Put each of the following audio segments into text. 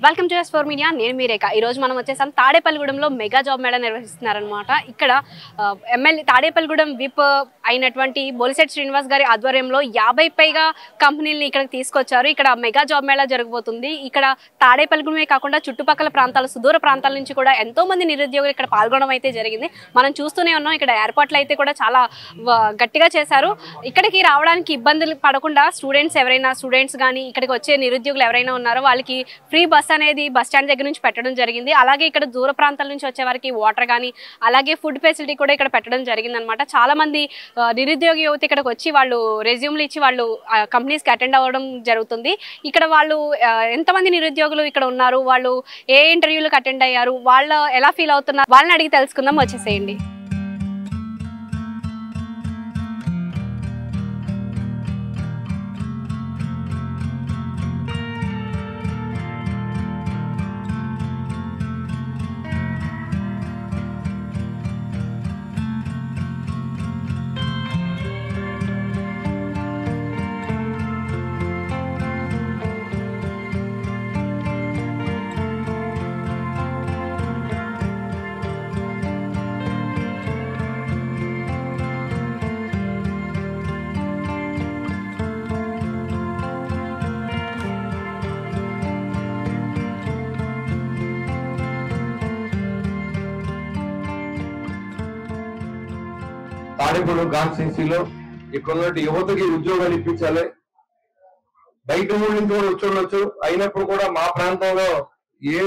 Welcome to S4 media. నేను మీ రేఖ. ఈరోజు మనం వచ్చేసాం తాడేపల్లిగూడెంలో మెగా జాబ్ మేళా నిర్వహిస్తున్నారనమాట. ఇక్కడ ఎమ్మెల్యే తాడేపల్లిగూడెం విప్ అయినటువంటి బొలిశెట్టి శ్రీనివాస్ గారి ఆధ్వర్యంలో 50 పైగా కంపెనీలని ఇక్కడికి తీసుకొచ్చారు. ఇక్కడ మెగా జాబ్ మేళా జరగబోతుంది. ఇక్కడ తాడేపల్లిగూడెమే కాకుండా చుట్టుపక్కల ప్రాంతాల సుదూర ప్రాంతాల నుంచి కూడా ఎంతో మంది నిరుద్యోగులు ఇక్కడ పాల్గొనడం అయితే జరిగింది. మనం చూస్తూనే ఉన్నాం. ఇక్కడ ఏర్పాట్లు అయితే కూడా చాలా గట్టిగా చేశారు. ఇక్కడికి రావడానికి ఇబ్బందులు పడకుండా స్టూడెంట్స్ కానీ ఇక్కడికి వచ్చే నిరుద్యోగులు ఎవరైనా ఉన్నారో వాళ్ళకి ఫ్రీ బస్ అనేది బస్ స్టాండ్ దగ్గర నుంచి పెట్టడం జరిగింది. అలాగే ఇక్కడ దూర ప్రాంతాల నుంచి వచ్చే వారికి వాటర్ కానీ అలాగే ఫుడ్ ఫెసిలిటీ కూడా ఇక్కడ పెట్టడం జరిగింది అనమాట. చాలా మంది నిరుద్యోగ యువత ఇక్కడికి వచ్చి వాళ్ళు రెజ్యూమ్లు ఇచ్చి వాళ్ళు కంపెనీస్కి అటెండ్ అవ్వడం జరుగుతుంది. ఇక్కడ వాళ్ళు ఎంతమంది నిరుద్యోగులు ఇక్కడ ఉన్నారు, వాళ్ళు ఏ ఇంటర్వ్యూలకు అటెండ్ అయ్యారు, వాళ్ళు ఎలా ఫీల్ అవుతున్నారు, వాళ్ళని అడిగి తెలుసుకుందాం. వచ్చేసేయండి. తాడేపల్లి కాన్స్టిట్యున్సీలో ఇక్కడ యువతకి ఉద్యోగాలు ఇప్పించాలి. బయట ఊరి నుంచి కూడా వచ్చి అయినప్పుడు కూడా మా ప్రాంతంలో ఏ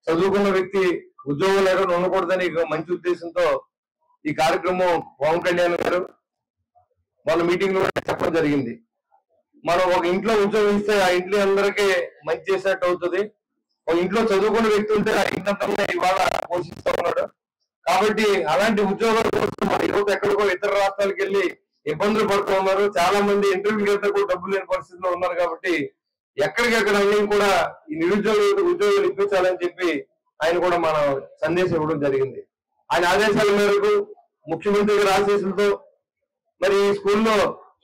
చదువుకున్న వ్యక్తి ఉద్యోగం లేకుండా ఉండకూడదని మంచి ఉద్దేశంతో ఈ కార్యక్రమం పవన్ కళ్యాణ్ గారు వాళ్ళ మీటింగ్ లో చెప్పడం జరిగింది. మనం ఒక ఇంట్లో ఉద్యోగం ఇస్తే ఆ ఇంట్లో అందరికీ మంచి చేసినట్టు అవుతుంది. ఒక ఇంట్లో చదువుకున్న వ్యక్తి ఉంటే ఆ ఇంట్లో ఇవాళ పోషిస్తూ ఉన్నాడు. కాబట్టి అలాంటి ఉద్యోగాల కోసం మన యువత ఎక్కడికో ఇతర రాష్ట్రాలకు వెళ్ళి ఇబ్బందులు పడుతూ ఉన్నారు. చాలా మంది ఇంటర్వ్యూకి వెళ్తే కూడా డబ్బులు లేని పరిస్థితిలో ఉన్నారు. కాబట్టి ఎక్కడికెక్కడ అన్ని కూడా ఈ నిరుద్యోగులకు ఉద్యోగాలు ఇప్పించాలని చెప్పి ఆయన కూడా మన సందేశం ఇవ్వడం జరిగింది. ఆయన ఆదేశాల మేరకు ముఖ్యమంత్రి గారి ఆశీస్సులతో మరి ఈ స్కూల్లో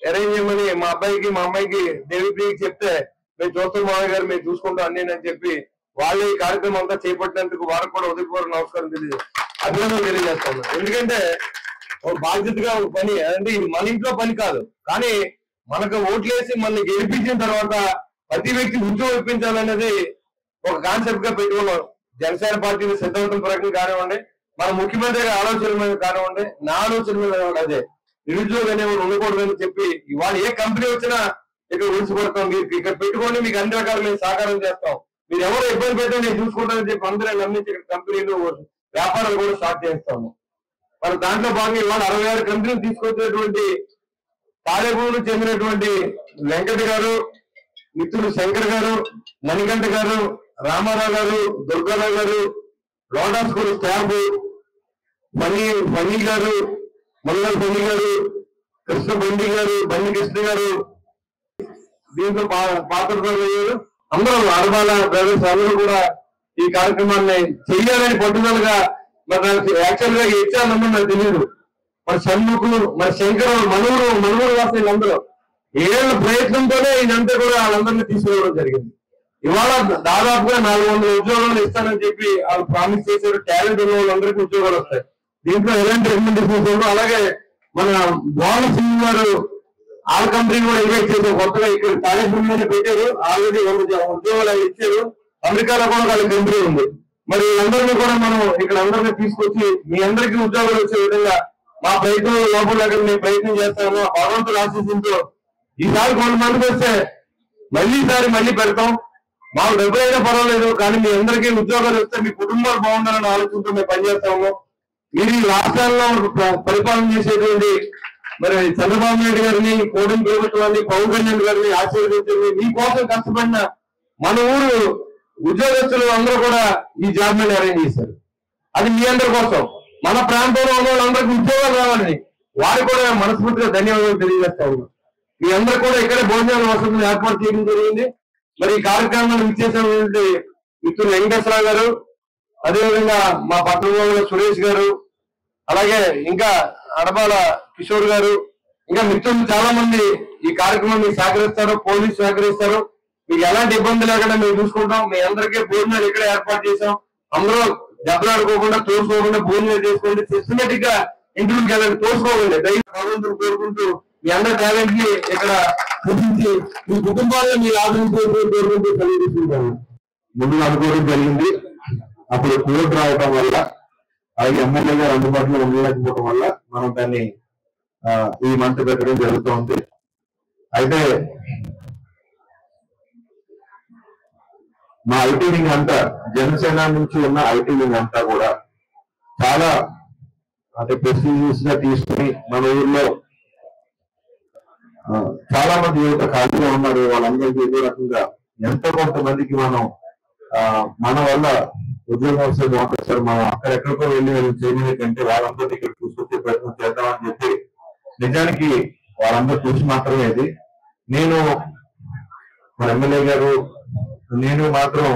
అరేంజ్ చేయమని మా అబ్బాయికి మా అమ్మాయికి దేవిప్రియకి చెప్తే మేము చూస్తాం మామయ్య గారు మేము చూసుకుంటాం అన్ని అని చెప్పి వాళ్ళు ఈ కార్యక్రమం అంతా చేపట్టినందుకు వారికి కూడా ఉదయపూర్వక నమస్కారం అభినందనలు తెలియజేస్తాను. ఎందుకంటే ఒక బాధ్యతగా ఒక పని అంటే ఇది మన ఇంట్లో పని కాదు, కానీ మనకు ఓట్లేసి మనల్ని గెలిపించిన తర్వాత ప్రతి వ్యక్తి ఉద్యోగం ఇప్పించాలనేది ఒక కాన్సెప్ట్ గా పెట్టుకున్నాం. జనసేన పార్టీ సిద్ధాంతం ప్రకారం కానివ్వండి, మన ముఖ్యమంత్రి గారి ఆలోచన మీద కానివ్వండి, నా ఆలోచన మీద అదే నిరుద్యోగం అనేవాడు ఉండకూడదని చెప్పి ఇవాళ ఏ కంపెనీ వచ్చినా ఇక్కడ ఉడిచిపడతాం, మీరు ఇక్కడ పెట్టుకొని మీకు అన్ని రకాల మేము సహకారం చేస్తాం, మీరు ఎవరు ఇబ్బంది పెట్టాలి నేను చూసుకుంటానని చెప్పి అందరూ నమ్మించి ఇక్కడ కంపెనీలు వ్యాపారాలు కూడా స్టార్ట్ చేస్తాము. మరి దాంట్లో భాగంగా ఇవాళ 66 కంపెనీలు తీసుకొచ్చినటువంటి తాడేపల్లికి చెందినటువంటి వెంకట గారు, మిత్రులు శంకర్ గారు, మణికంఠ గారు, రామారావు గారు, దుర్గారావు గారు, లోటా స్కూల్ స్టాఫ్ బన్నీ గారు, మంగళ బన్నీ గారు, కృష్ణ బండి గారు, బండి కృష్ణ గారు, దీంట్లో పాత్రదారులు అందరూ అరబాల బ్రదర్స్ అందరూ కూడా ఈ కార్యక్రమాన్ని చెయ్యాలని పట్టుదలగా మరి యాక్చువల్ గా ఇచ్చానమ్మని నాకు తెలియదు. మరి షణ్ముఖులు, మరి శంకర్, మనూరు వాసులు అందరూ ఏళ్ళ ప్రయత్నంతోనే ఇదంతా కూడా వాళ్ళందరినీ తీసుకురావడం జరిగింది. ఇవాళ దాదాపుగా 400 ఉద్యోగాలు ఇస్తానని చెప్పి వాళ్ళు ప్రామిస్ చేశారు. టాలెంట్ ఉన్న వాళ్ళందరికీ ఉద్యోగాలు వస్తాయి. దీంట్లో ఎలాంటి రికమెండేషన్స్ ఉండవు. అలాగే మన బోనస్ సింగ్ గారు ఆ కంపెనీ కూడా ఇన్వైట్ చేశారు. కొత్తగా ఇక్కడ తాడేపల్లిలోనే పెట్టారు. ఆల్రెడీ 100 ఉద్యోగాలు ఇచ్చారు. అమెరికాలో కూడా వాళ్ళ కంపెనీ ఉంది. మరి అందరినీ కూడా మనం ఇక్కడ అందరినీ తీసుకొచ్చి మీ అందరికీ ఉద్యోగాలు వచ్చే విధంగా మా ప్రయత్నం లోపల మేము ప్రయత్నం చేస్తాము. భగవంతుడు ఆశీస్సులతో ఈసారి కొంతమందికి వస్తే మళ్ళీ పెడతాం. మాకు డబ్బులైనా పర్వాలేదు, కానీ మీ అందరికీ ఉద్యోగాలు వస్తే మీ కుటుంబాలు బాగుండాలని ఆలోచనతో మేము పనిచేస్తాము. మీరు ఈ రాష్ట్రాల్లో పరిపాలన చేసేటువంటి మరి చంద్రబాబు నాయుడు గారిని, కోడిన ప్రభుత్వాన్ని, పవన్ కళ్యాణ్ గారిని ఆశీర్వదించండి. మీకోసం కష్టపడిన మన ఊరు ఉద్యోగస్తులు అందరూ కూడా ఈ జాబ్ మీద అరేంజ్ చేశారు. అది మీ అందరి కోసం, మన ప్రాంతంలో ఉన్న వాళ్ళందరికీ ఉద్యోగాలు రావాలని వారికి కూడా మనస్ఫూర్తిగా ధన్యవాదాలు తెలియజేస్తా ఉన్నాం. మీ అందరూ కూడా ఇక్కడే భోజనాల వసతులు ఏర్పాటు చేయడం జరిగింది. మరి ఈ కార్యక్రమాన్ని విచ్చేసినటువంటి మిత్రులు వెంకటేశ్వరరావు గారు, అదేవిధంగా మా పట్టణంలో సురేష్ గారు, అలాగే ఇంకా అడబాల కిషోర్ గారు, ఇంకా మిత్రులు చాలా మంది ఈ కార్యక్రమాన్ని సహకరిస్తారు, పోలీసు సహకరిస్తారు. మీకు ఎలాంటి ఇబ్బంది లేకుండా మేము చూసుకుంటాం. మీ అందరికీ భోజనాలు ఇక్కడ ఏర్పాటు చేసాం. అందరూ దెబ్బలాడుకోకుండా తోసుకోకుండా భోజనాలు చేసుకోండి. సిస్టమేటిక్ గా ఇంటర్వ్యూకి వెళ్ళండి, తోసుకోకండి. దయచేసి కోరుకుంటూ మీ అందరి టాలెంట్ ని ఇక్కడ గుర్తించి మీ కుటుంబాల్లో మీ కోరుకుంటూ తెలియజేసుకుంటాను. ముందు అనుకోవడం జరిగింది. అప్పుడు కోర్టు రావటం వల్ల అలాగే ఎమ్మెల్యే గారు అందుబాటులో ఉండలేకపోవడం వల్ల మనం దాన్ని ఈ మంత్ పెట్టడం జరుగుతుంది. అయితే మా ఐటీ వింగ్ అంతా, జనసేన నుంచి ఉన్న ఐటీ వింగ్ అంతా కూడా చాలా అంటే ప్రెస్టీజియస్ గా తీసుకుని మన ఊర్లో చాలా మంది యువత ఖాళీగా ఉన్నారు. వాళ్ళందరికీ ఏదో రకంగా ఎంతో కొంతమందికి మనం మన వల్ల ఉద్యోగం వస్తే బాగుంటుంది సార్, మనం అక్కడెక్కడికో వెళ్ళి చేయమనే కంటే వాళ్ళందరినీ ఇక్కడ చూసుకొచ్చే ప్రయత్నం చేద్దామని చెప్పి, నిజానికి వాళ్ళందరూ చూసి మాత్రమే ఇది. నేను మన ఎమ్మెల్యే గారు నేను మాత్రం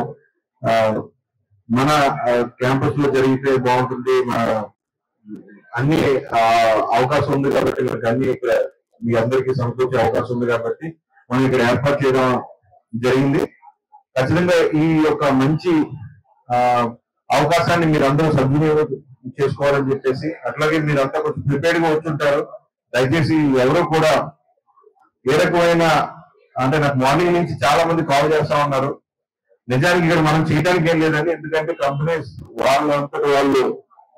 మన క్యాంపస్ లో జరిగితే బాగుంటుంది, అన్ని అవకాశం ఉంది కాబట్టి మనకి అన్ని ఇక్కడ మీ అందరికీ సమకూర్చే అవకాశం ఉంది కాబట్టి మనం ఇక్కడ ఏర్పాటు చేయడం జరిగింది. ఖచ్చితంగా ఈ యొక్క మంచి అవకాశాన్ని మీరు అందరూ సద్వినియోగం చేసుకోవాలని చెప్పేసి, అట్లాగే మీరంతా కొంచెం ప్రిపేర్డ్ గా వచ్చుంటారు. దయచేసి ఎవరు కూడా ఏ రకమైన అంటే నాకు మార్నింగ్ నుంచి చాలా మంది కాల్ చేస్తా ఉన్నారు. నిజానికి ఇక్కడ మనం చేయడానికి ఏం లేదండి, ఎందుకంటే కంపెనీస్ వాళ్ళంతటి వాళ్ళు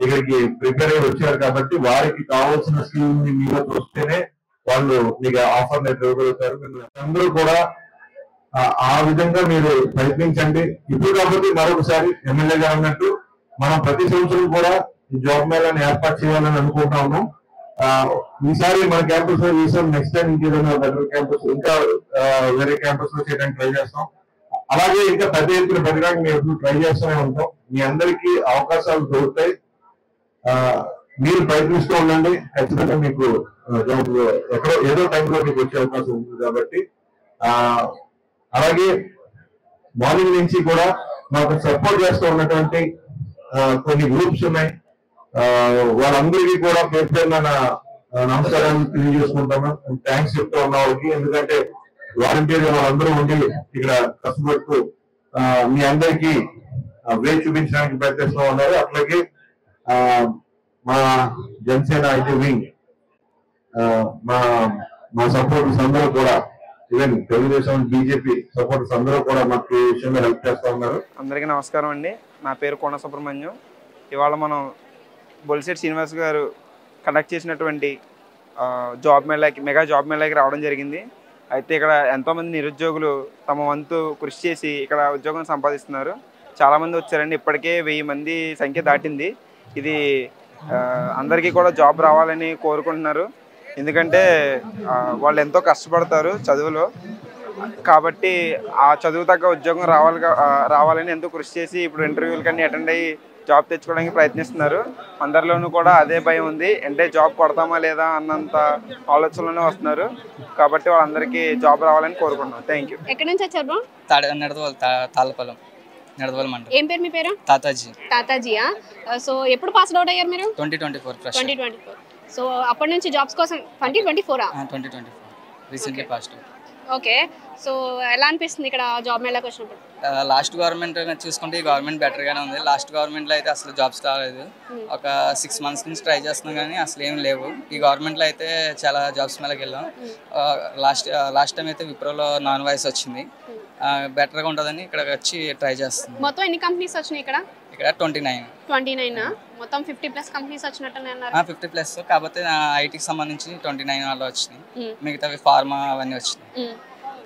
ఇక్కడికి ప్రిపేర్ అయ్యి వచ్చారు కాబట్టి వారికి కావాల్సిన స్కిల్ ని మీరు చూస్తేనే వాళ్ళు మీకు ఆఫర్ లెటర్ ఇవ్వగలుగుతారు. అందరూ కూడా ఆ విధంగా మీరు ప్రయత్నించండి. ఇప్పుడు కాబట్టి మరొకసారి ఎమ్మెల్యే గారు అన్నట్టు మనం ప్రతి సంవత్సరం కూడా ఈ జాబ్ మేళాన్ని ఏర్పాటు చేయాలని అనుకుంటా ఉన్నాం. ఈసారి మన క్యాంపస్ లో ఈసారి నెక్స్ట్ టైం ఇంకేదైనా బెటర్ క్యాంపస్ ఇంకా వేరే క్యాంపస్ లో చేయడానికి ట్రై చేస్తాం. అలాగే ఇంకా పెద్ద ఎత్తున పెట్టడానికి మేము ట్రై చేస్తూనే ఉంటాం. మీ అందరికీ అవకాశాలు దొరుకుతాయి, మీరు ప్రయత్నిస్తూ ఉండండి. ఖచ్చితంగా మీకు ఎక్కడో ఏదో టైంలో మీకు వచ్చే అవకాశం ఉంటుంది కాబట్టి అలాగే మార్నింగ్ నుంచి కూడా మాకు సపోర్ట్ చేస్తూ ఉన్నటువంటి కొన్ని గ్రూప్స్ ఉన్నాయి. వాళ్ళందరికీ కూడా పేరు పేరున నమస్కారాలు తెలియజేసుకుంటాము, థ్యాంక్స్ చెప్తూ ఉన్న వాళ్ళకి. ఎందుకంటే వాలంటీర్ వాళ్ళందరూ ఉండి ఇక్కడ కష్టపడుతూ మీ అందరికీ వే చూపించడానికి ప్రయత్నిస్తూ ఉన్నారు. అట్లాగే మా జనసేన ఐటీ వింగ్ మా సపోర్టర్స్ అందరూ కూడా, ఈవెన్ తెలుగుదేశం బీజేపీ సపోర్టర్స్ అందరూ కూడా మాకు ఈ విషయంలో హెల్ప్ చేస్తూ ఉన్నారు. అందరికీ నమస్కారం అండి. నా పేరు కోన సుబ్రహ్మణ్యం. ఇవాళ మనం బొలిశెట్టి శ్రీనివాస్ గారు కండక్ట్ చేసినటువంటి మెగా జాబ్ మేళాకి రావడం జరిగింది. అయితే ఇక్కడ ఎంతోమంది నిరుద్యోగులు తమ వంతు కృషి చేసి ఇక్కడ ఉద్యోగం సంపాదిస్తున్నారు. చాలామంది వచ్చారండి, ఇప్పటికే 1000 మంది సంఖ్య దాటింది. ఇది అందరికీ కూడా జాబ్ రావాలని కోరుకుంటున్నారు. ఎందుకంటే వాళ్ళు ఎంతో కష్టపడతారు చదువులో, కాబట్టి ఆ చదువు తగ్గ ఉద్యోగం రావాలని ఎంతో కృషి చేసి ఇప్పుడు ఇంటర్వ్యూలకన్నీ అటెండ్ అయ్యి జాబ్ తెచ్చుకోవడానికి ప్రయత్నిస్తున్నారు. అందరిలోనూ కూడా అదే భయం ఉంది, అంటే జాబ్ కొడతామా లేదా అన్నంత ఆలోచనలోనే వస్తున్నారు. కాబట్టి వాళ్ళందరికీ జాబ్ రావాలని కోరుకుంటున్నాం. Thank you. ఎక్కడి నుంచి వచ్చారు? తాళ్ళపల్లం నిడదవోలు మండలం. ఏం పేరు మీ పేరు? తాతాజీయా. సో ఎప్పుడు పాస్ అవుట్ అయ్యారు మీరు? 2024. సో అప్పటి నుంచి జాబ్స్ కోసం 2024 రీసెంట్లీ పాస్డ్. ఓకే, సో ఎలా అనిపిస్తుంది ఇక్కడ జాబ్ మేళాకి వచ్చినప్పుడు? లాస్ట్ గవర్నమెంట్ చూసుకుంటే ఈ గవర్నమెంట్ బెటర్గానే ఉంది. లాస్ట్ గవర్నమెంట్ అయితే అసలు జాబ్స్ రాలేదు. ఒక 6 months నుంచి ట్రై చేస్తున్నాం కానీ అసలు ఏం లేవు. ఈ గవర్నమెంట్లో అయితే చాలా జాబ్స్ మేళకి వెళ్ళాం. లాస్ట్ టైం అయితే విప్రోలో నాన్ వాయిస్ వచ్చింది, బెటర్గా ఉంటుందని ఇక్కడ వచ్చి ట్రై చేస్తున్నాం. మొత్తం ఎన్ని కంపెనీస్ వచ్చినాయి ఇక్కడ? ఇక్కడ 29 మొత్తం 50+ కంపెనీస్ వచ్చినట్టు 50+. కాకపోతే ఐటీకి సంబంధించి 29 వాళ్ళు వచ్చినాయి, మిగతావి ఫార్మా అవన్నీ వచ్చినాయి.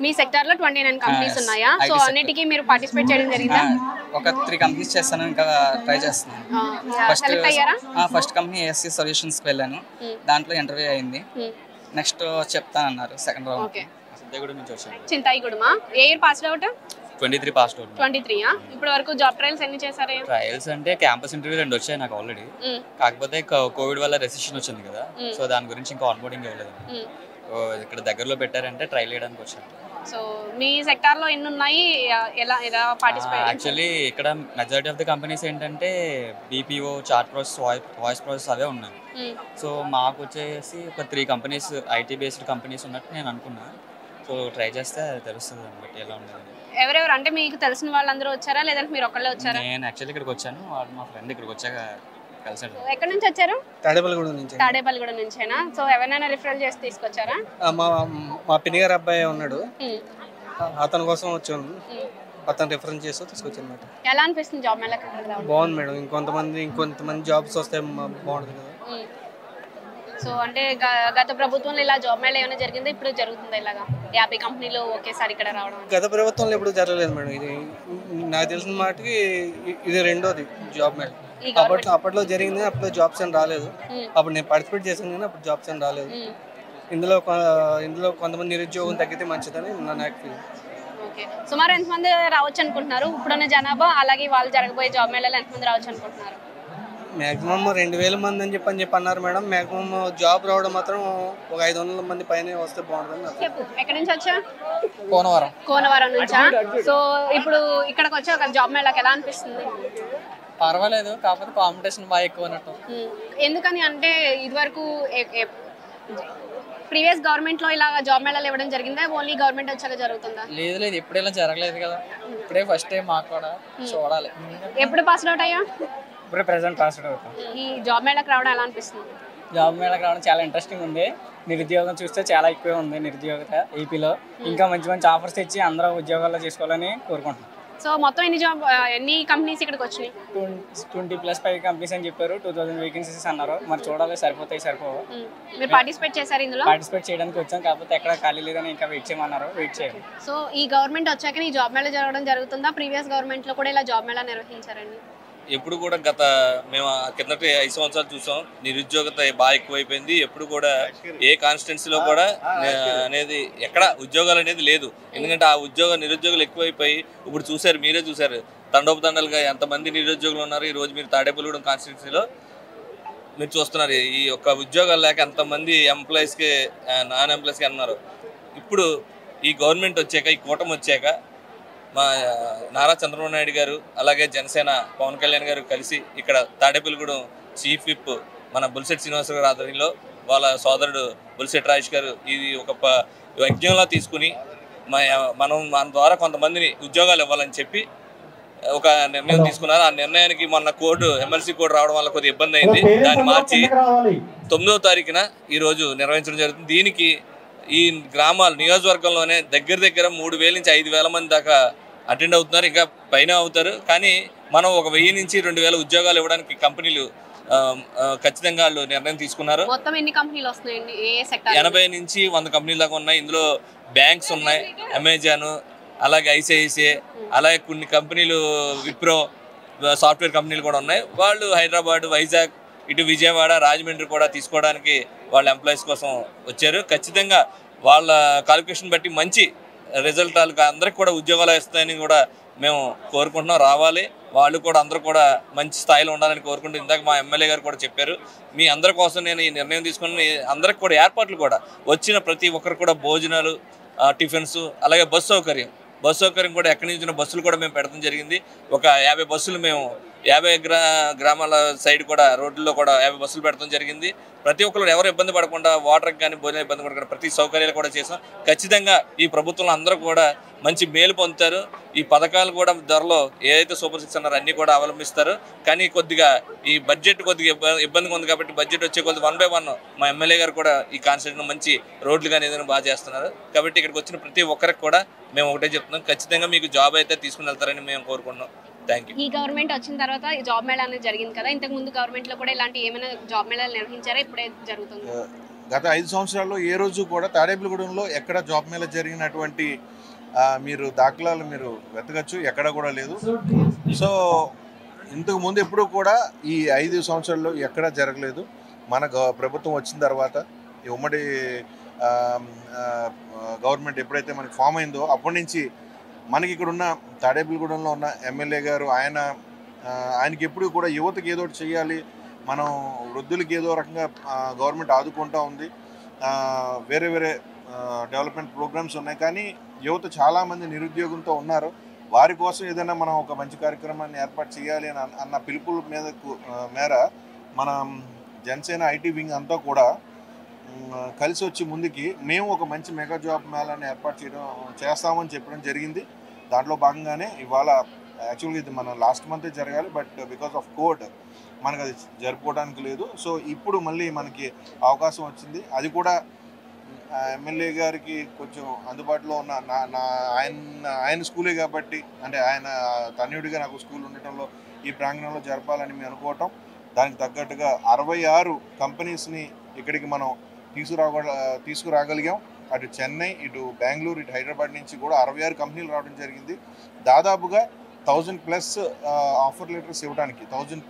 మీ సెక్టార్ లో 29 కంపెనీస్ ఉన్నాయా? సో అన్నిటికీ మీరు పార్టిసిపేట్ చేయడం జరిగిందా? ఒక 3 కంపెనీస్ చేస్తాను, ఇంకా ట్రై చేస్తున్నాను. ఫస్ట్ కంపెనీ ఏఎస్సీ సొల్యూషన్స్ కి వెళ్ళాను, దాంట్లో ఇంటర్వ్యూ అయింది. నెక్స్ట్ చెప్తానన్నారు సెకండ్ రౌండ్. చింతాయిగూడమా? ఏ year passed out? 23 passed out. 23. ఇప్పటి వరకు జాబ్ ట్రయల్స్ ఎన్ని చేశారు? ట్రయల్స్ అంటే క్యాంపస్ ఇంటర్వ్యూ 2 వచ్చాయి నాకు ఆల్రెడీ. కాకపోతే కోవిడ్ వల్ల రెసిషన్ వచ్చింది కదా, సో దాని గురించి ఇంకా ఆన్బోర్డింగ్ ఇవ్వలేదు. ఇక్కడ దగ్గరలో పెట్టారంటే ట్రైల్ చేయడానికి వచ్చాను. సో మీ సెక్టార్ లో ఎన్ని ఉన్నాయి? ఎలా పార్టిసిపేట్? యాక్చువల్లీ ఇక్కడ మెజారిటీ ఆఫ్ ద కంపెనీస్ ఏంటంటే BPO, chart process, voice process అవే ఉన్నాయి. సో మాకు వచ్చేసి ఒక 3 కంపెనీస్ ఐటీ బేస్డ్ కంపెనీస్ ఉన్నట్టు నేను అనుకున్నా. సో ట్రై చేస్తే తెలుస్తుంది బట్టి ఎలా ఉండదు. ఎవరెవరు అంటే మీకు తెలిసిన వాళ్ళందరూ వచ్చారా లేదంటే మీరు ఒక్కళ్ళే వచ్చారా? నేను యాక్చువల్లీ ఇక్కడికి వచ్చాను, వాడు మా ఫ్రెండ్ ఇక్కడికి వచ్చాక కలిసాడు. ఎక్కడి నుంచి వచ్చారు? తాడేపల్లిగూడెం నుంచి. తాడేపల్లిగూడెం నుంచేనా? సో ఎవరైనా రిఫరల్ చేసి తీసుకొచ్చారా? మా పిన్ని గారి అబ్బాయి ఉన్నాడు, అతని కోసం వచ్చాను, అతను రిఫరెన్స్ చేస్తూ తీసుకొచ్చాను అనమాట. ఎలా అనిపిస్తుంది జాబ్ మేళ? బాగుంది మేడం, ఇంకొంతమంది జాబ్స్ వస్తే బాగుంటుంది కదా. సో అంటే గత ప్రభుత్వంలో ఇలా జాబ్ మేళ ఏమైనా జరిగిందా? ఇప్పుడు జరుగుతుందా ఇలాగా 50 కంపెనీలు ఒకేసారి ఇక్కడ రావడం? గత ప్రభుత్వంలో ఎప్పుడు జరగలేదు మేడం, ఇది నాకు తెలిసిన మాటకి ఇది రెండోది జాబ్ మేళ. అప్పట్లో జరిగింది, అప్పుడు జాబ్స్ అని రాలేదు. అప్పుడు నేను పార్టిసిపేట్ చేశాను కానీ అప్పుడు జాబ్స్ అని రాలేదు. ఇందులో కొంతమంది నిరుద్యోగం తగ్గితే మంచిదని నా ఫీలింగ్. ఓకే, సుమారు ఎంతమంది రావచ్చు అనుకుంటున్నారు ఇప్పుడున్న జనాభా? అలాగే వాళ్ళు జరగబోయే జాబ్ మేళలో ఎంతమంది రావచ్చు అనుకుంటున్నారు? మ్యాక్సిమం 2000 మంది అని చెప్పి అన్నారు మేడం. మ్యాక్సిమం జాబ్ రావడం మాత్రం ఒక 500 మంది పైన వస్తే బాగుంటుంది. చెప్పు, ఎక్కడి నుంచి వచ్చా? కోనవరం నుంచా? సో ఇప్పుడు ఇక్కడికి వచ్చి ఒక జాబ్ మేళకి ఎలా అనిపిస్తుంది? పర్వాలేదు, కాకపోతే కాంపిటీషన్ బాగా ఎక్కువ ఉన్నట్టు. ఎందుకని అంటే ఇదివరకు ప్రీవియస్ గవర్నమెంట్ లో ఇలా జాబ్ మేళాలు ఇవ్వడం జరిగిందా? ఓన్లీ గవర్నమెంట్ వచ్చాక జరుగుతుందా? లేదు, ఇప్పుడు ఇలా జరగలేదు కదా, ఇప్పుడే ఫస్ట్ టైం మాకు కూడా చూడాలి. ఎప్పుడు పాస్ అవుట్ అయ్యా? ఇప్పుడే ప్రెసెంట్ పాస్ అవుట్ అవుతాం. ఈ జాబ్ మేళకి రావడం ఎలా అనిపిస్తుంది? జాబ్ మేళకి రావడం చాలా ఇంట్రెస్టింగ్ ఉంది. నిరుద్యోగం చూస్తే చాలా ఎక్కువే ఉంది నిరుద్యోగత ఏపీలో. ఇంకా మంచి మంచి ఆఫర్స్ తెచ్చి అందరూ ఉద్యోగాల్లో చేసుకోవాలని కోరుకుంటున్నాం. సో మొత్తం ఎన్ని కంపెనీస్ ఇక్కడికి వచ్చినాయి? 20+ కంపెనీస్ అని చెప్పారు. 2000 వేకెన్సీస్ అన్నారు. మరి చూడాలి, సరిపోవు. మీరు పార్టిసిపేట్ చేశారు ఇందులో? పార్టిసిపేట్ చేయడానికి వచ్చాం, కాకపోతే ఎక్కడ ఖాళీ లేదని ఇంకా వెయిట్ చేయమన్నారు. వెయిట్ చేయాలి. సో ఈ గవర్నమెంట్ వచ్చాక ఈ జాబ్ మేళా జరగడం జరుగుతుందా? ప్రీవియస్ గవర్నమెంట్ లో కూడా ఇలా జాబ్ మేళా నిర్వహించారండి? ఎప్పుడు కూడా గత మేము కిందటి 5 సంవత్సరాలు చూసాం, నిరుద్యోగత బాగా ఎక్కువైపోయింది. ఎప్పుడు కూడా ఏ కాన్స్టిట్యున్సీలో కూడా అనేది ఎక్కడ ఉద్యోగాలు అనేది లేదు. ఎందుకంటే ఆ నిరుద్యోగులు ఎక్కువైపోయి ఇప్పుడు మీరే చూసారు తండోపతండాలుగా ఎంతమంది నిరుద్యోగులు ఉన్నారు. ఈరోజు మీరు తాడేపల్లిగూడెం కాన్స్టిట్యున్సీలో మీరు చూస్తున్నారు, ఈ యొక్క ఉద్యోగాలు లేక ఎంతమంది ఎంప్లాయీస్కి నాన్ ఎంప్లాయీస్కి అన్నారు. ఇప్పుడు ఈ గవర్నమెంట్ వచ్చాక, ఈ కూటమి వచ్చాక మా నారా చంద్రబాబు నాయుడు గారు అలాగే జనసేన పవన్ కళ్యాణ్ గారు కలిసి ఇక్కడ తాడేపల్లిగూడెం చీఫ్ విప్ మన బొలిశెట్టి శ్రీనివాస్ గారి ఆధ్వర్యంలో వాళ్ళ సోదరుడు బొలిశెట్టి రాజేష్ గారు ఇది ఒక యజ్ఞంలా తీసుకుని మన ద్వారా కొంతమందిని ఉద్యోగాలు ఇవ్వాలని చెప్పి ఒక నిర్ణయం తీసుకున్నారు. ఆ నిర్ణయానికి మొన్న ఎమ్మెల్సీ కోడ్ రావడం వల్ల కొద్దిగా ఇబ్బంది అయింది. దాన్ని మార్చి 9వ తారీఖున ఈరోజు నిర్వహించడం జరుగుతుంది. దీనికి ఈ నియోజకవర్గంలోనే దగ్గర 3000 నుంచి 5000 మంది దాకా అటెండ్ అవుతున్నారు, ఇంకా పైన అవుతారు. కానీ మనం ఒక 1000 నుంచి 2000 ఉద్యోగాలు ఇవ్వడానికి కంపెనీలు ఖచ్చితంగా వాళ్ళు నిర్ణయం తీసుకున్నారు. మొత్తం ఎన్ని కంపెనీలు వస్తున్నాయండి? ఏ సెక్టార్? 80 నుంచి 100 కంపెనీల దాకా ఉన్నాయి. ఇందులో బ్యాంక్స్ ఉన్నాయి, అమెజాన్, అలాగే ఐసిఐసిఐ, అలాగే కొన్ని కంపెనీలు విప్రో సాఫ్ట్వేర్ కంపెనీలు కూడా ఉన్నాయి. వాళ్ళు హైదరాబాద్, వైజాగ్, ఇటు విజయవాడ, రాజమండ్రి కూడా తీసుకోవడానికి వాళ్ళ ఎంప్లాయీస్ కోసం వచ్చారు. ఖచ్చితంగా వాళ్ళ క్వాలిఫికేషన్ బట్టి మంచి రిజల్ట్ వాళ్ళకి అందరికి కూడా ఉద్యోగాలు ఇస్తాయని కూడా మేము కోరుకుంటున్నాం. రావాలి, వాళ్ళు కూడా అందరూ కూడా మంచి స్థాయిలో ఉండాలని కోరుకుంటూ ఇందాక మా ఎమ్మెల్యే గారు కూడా చెప్పారు, మీ అందరి కోసం నేను ఈ నిర్ణయం తీసుకుని అందరికి కూడా ఏర్పాట్లు కూడా వచ్చిన ప్రతి ఒక్కరు కూడా భోజనాలు, టిఫిన్స్, అలాగే బస్సు సౌకర్యం కూడా ఎక్కడి నుంచి బస్సులు కూడా మేము పెడతాం జరిగింది. ఒక 50 బస్సులు మేము 50 గ్రామాల సైడ్ కూడా రోడ్లలో కూడా 50 బస్సులు పెడతాం జరిగింది. ప్రతి ఒక్కరు ఎవరు ఇబ్బంది పడకుండా వాటర్కి కానీ భోజనం ఇబ్బంది పడకుండా ప్రతి సౌకర్యాలు కూడా చేసాం. ఖచ్చితంగా ఈ ప్రభుత్వంలో అందరూ కూడా మంచి మేలు పొందుతారు. ఈ పథకాలు కూడా ధరలో ఏదైతే సూపర్ 6 అన్నారో అన్నీ కూడా అవలంబిస్తారు. కానీ కొద్దిగా ఈ బడ్జెట్ కొద్దిగా ఇబ్బందిగా ఉంది కాబట్టి బడ్జెట్ వచ్చే కొద్ది 1 by 1 మా ఎమ్మెల్యే గారు కూడా ఈ కాన్స్టిట్యూషన్ మంచి రోడ్లు కానీ ఏదైనా బాగా చేస్తున్నారు. కాబట్టి ఇక్కడికి వచ్చిన ప్రతి ఒక్కరికి కూడా మేము ఒకటే చెప్తున్నాం, ఖచ్చితంగా మీకు జాబ్ అయితే తీసుకుని వెళ్తారని మేము కోరుకుంటున్నాం. Thank you. ఈ గవర్నమెంట్ వచ్చిన తర్వాత ఈ జాబ్ మేళా అనేది జరిగింది కదా, ఇంతకు ముందు గవర్నమెంట్ లో కూడా ఇలాంటి ఏమైనా జాబ్ మేళాలు నిర్వహించారా? ఇప్పుడే జరుగుతుంది? గత 5 సంవత్సరాల్లో ఏ రోజు కూడా తాడేపల్లిగూడెంలో ఎక్కడ జాబ్ మేళా జరిగినటువంటి మీరు దాఖలాలు మీరు వెతకచ్చు, ఎక్కడ కూడా లేదు. సో ఇంతకు ముందు ఎప్పుడూ కూడా ఈ 5 సంవత్సరాల్లో ఎక్కడా జరగలేదు. మన ప్రభుత్వం వచ్చిన తర్వాత ఈ ఉమ్మడి గవర్నమెంట్ ఎప్పుడైతే మనకి ఫామ్ అయిందో అప్పటి నుంచి మనకి ఇక్కడ ఉన్న తాడేపల్లిగూడెంలో ఉన్న ఎమ్మెల్యే గారు ఆయనకి ఎప్పుడు కూడా యువతకి ఏదో ఒకటి చేయాలి, మనం వృద్ధులకి ఏదో రకంగా గవర్నమెంట్ ఆదుకుంటూ ఉంది, వేరే డెవలప్మెంట్ ప్రోగ్రామ్స్ ఉన్నాయి. కానీ యువత చాలామంది నిరుద్యోగంతో ఉన్నారు. వారి కోసం ఏదైనా మనం ఒక మంచి కార్యక్రమాన్ని ఏర్పాటు చేయాలి అని అన్న పిలుపుల మేర మన జనసేన ఐటీ వింగ్ అంతా కూడా కలిసి వచ్చి ముందుకి మేము ఒక మంచి మెగా జాబ్ మేళాన్ని ఏర్పాటు చేస్తామని చెప్పడం జరిగింది. దాంట్లో భాగంగానే ఇవాళ యాక్చువల్గా ఇది మన లాస్ట్ మంతే జరగాలి, బట్ బికాస్ ఆఫ్ కోవిడ్ మనకు అది జరుపుకోవడానికి లేదు. సో ఇప్పుడు మళ్ళీ మనకి అవకాశం వచ్చింది. అది కూడా ఎమ్మెల్యే గారికి కొంచెం అందుబాటులో ఉన్న ఆయన స్కూలే కాబట్టి, అంటే ఆయన తనయుడిగా నాకు స్కూల్ ఉండటంలో ఈ ప్రాంగణంలో జరపాలని మేము అనుకోవటం, దానికి తగ్గట్టుగా 66 కంపెనీస్ని ఇక్కడికి మనం తీసుకురాగలిగాం. అటు చెన్నై, ఇటు బెంగళూరు, ఇటు హైదరాబాద్ నుంచి కూడా 66 కంపెనీలు రావడం జరిగింది. దాదాపుగా 1000+ ఆఫర్ లెటర్స్ ఇవ్వడానికి, 1000+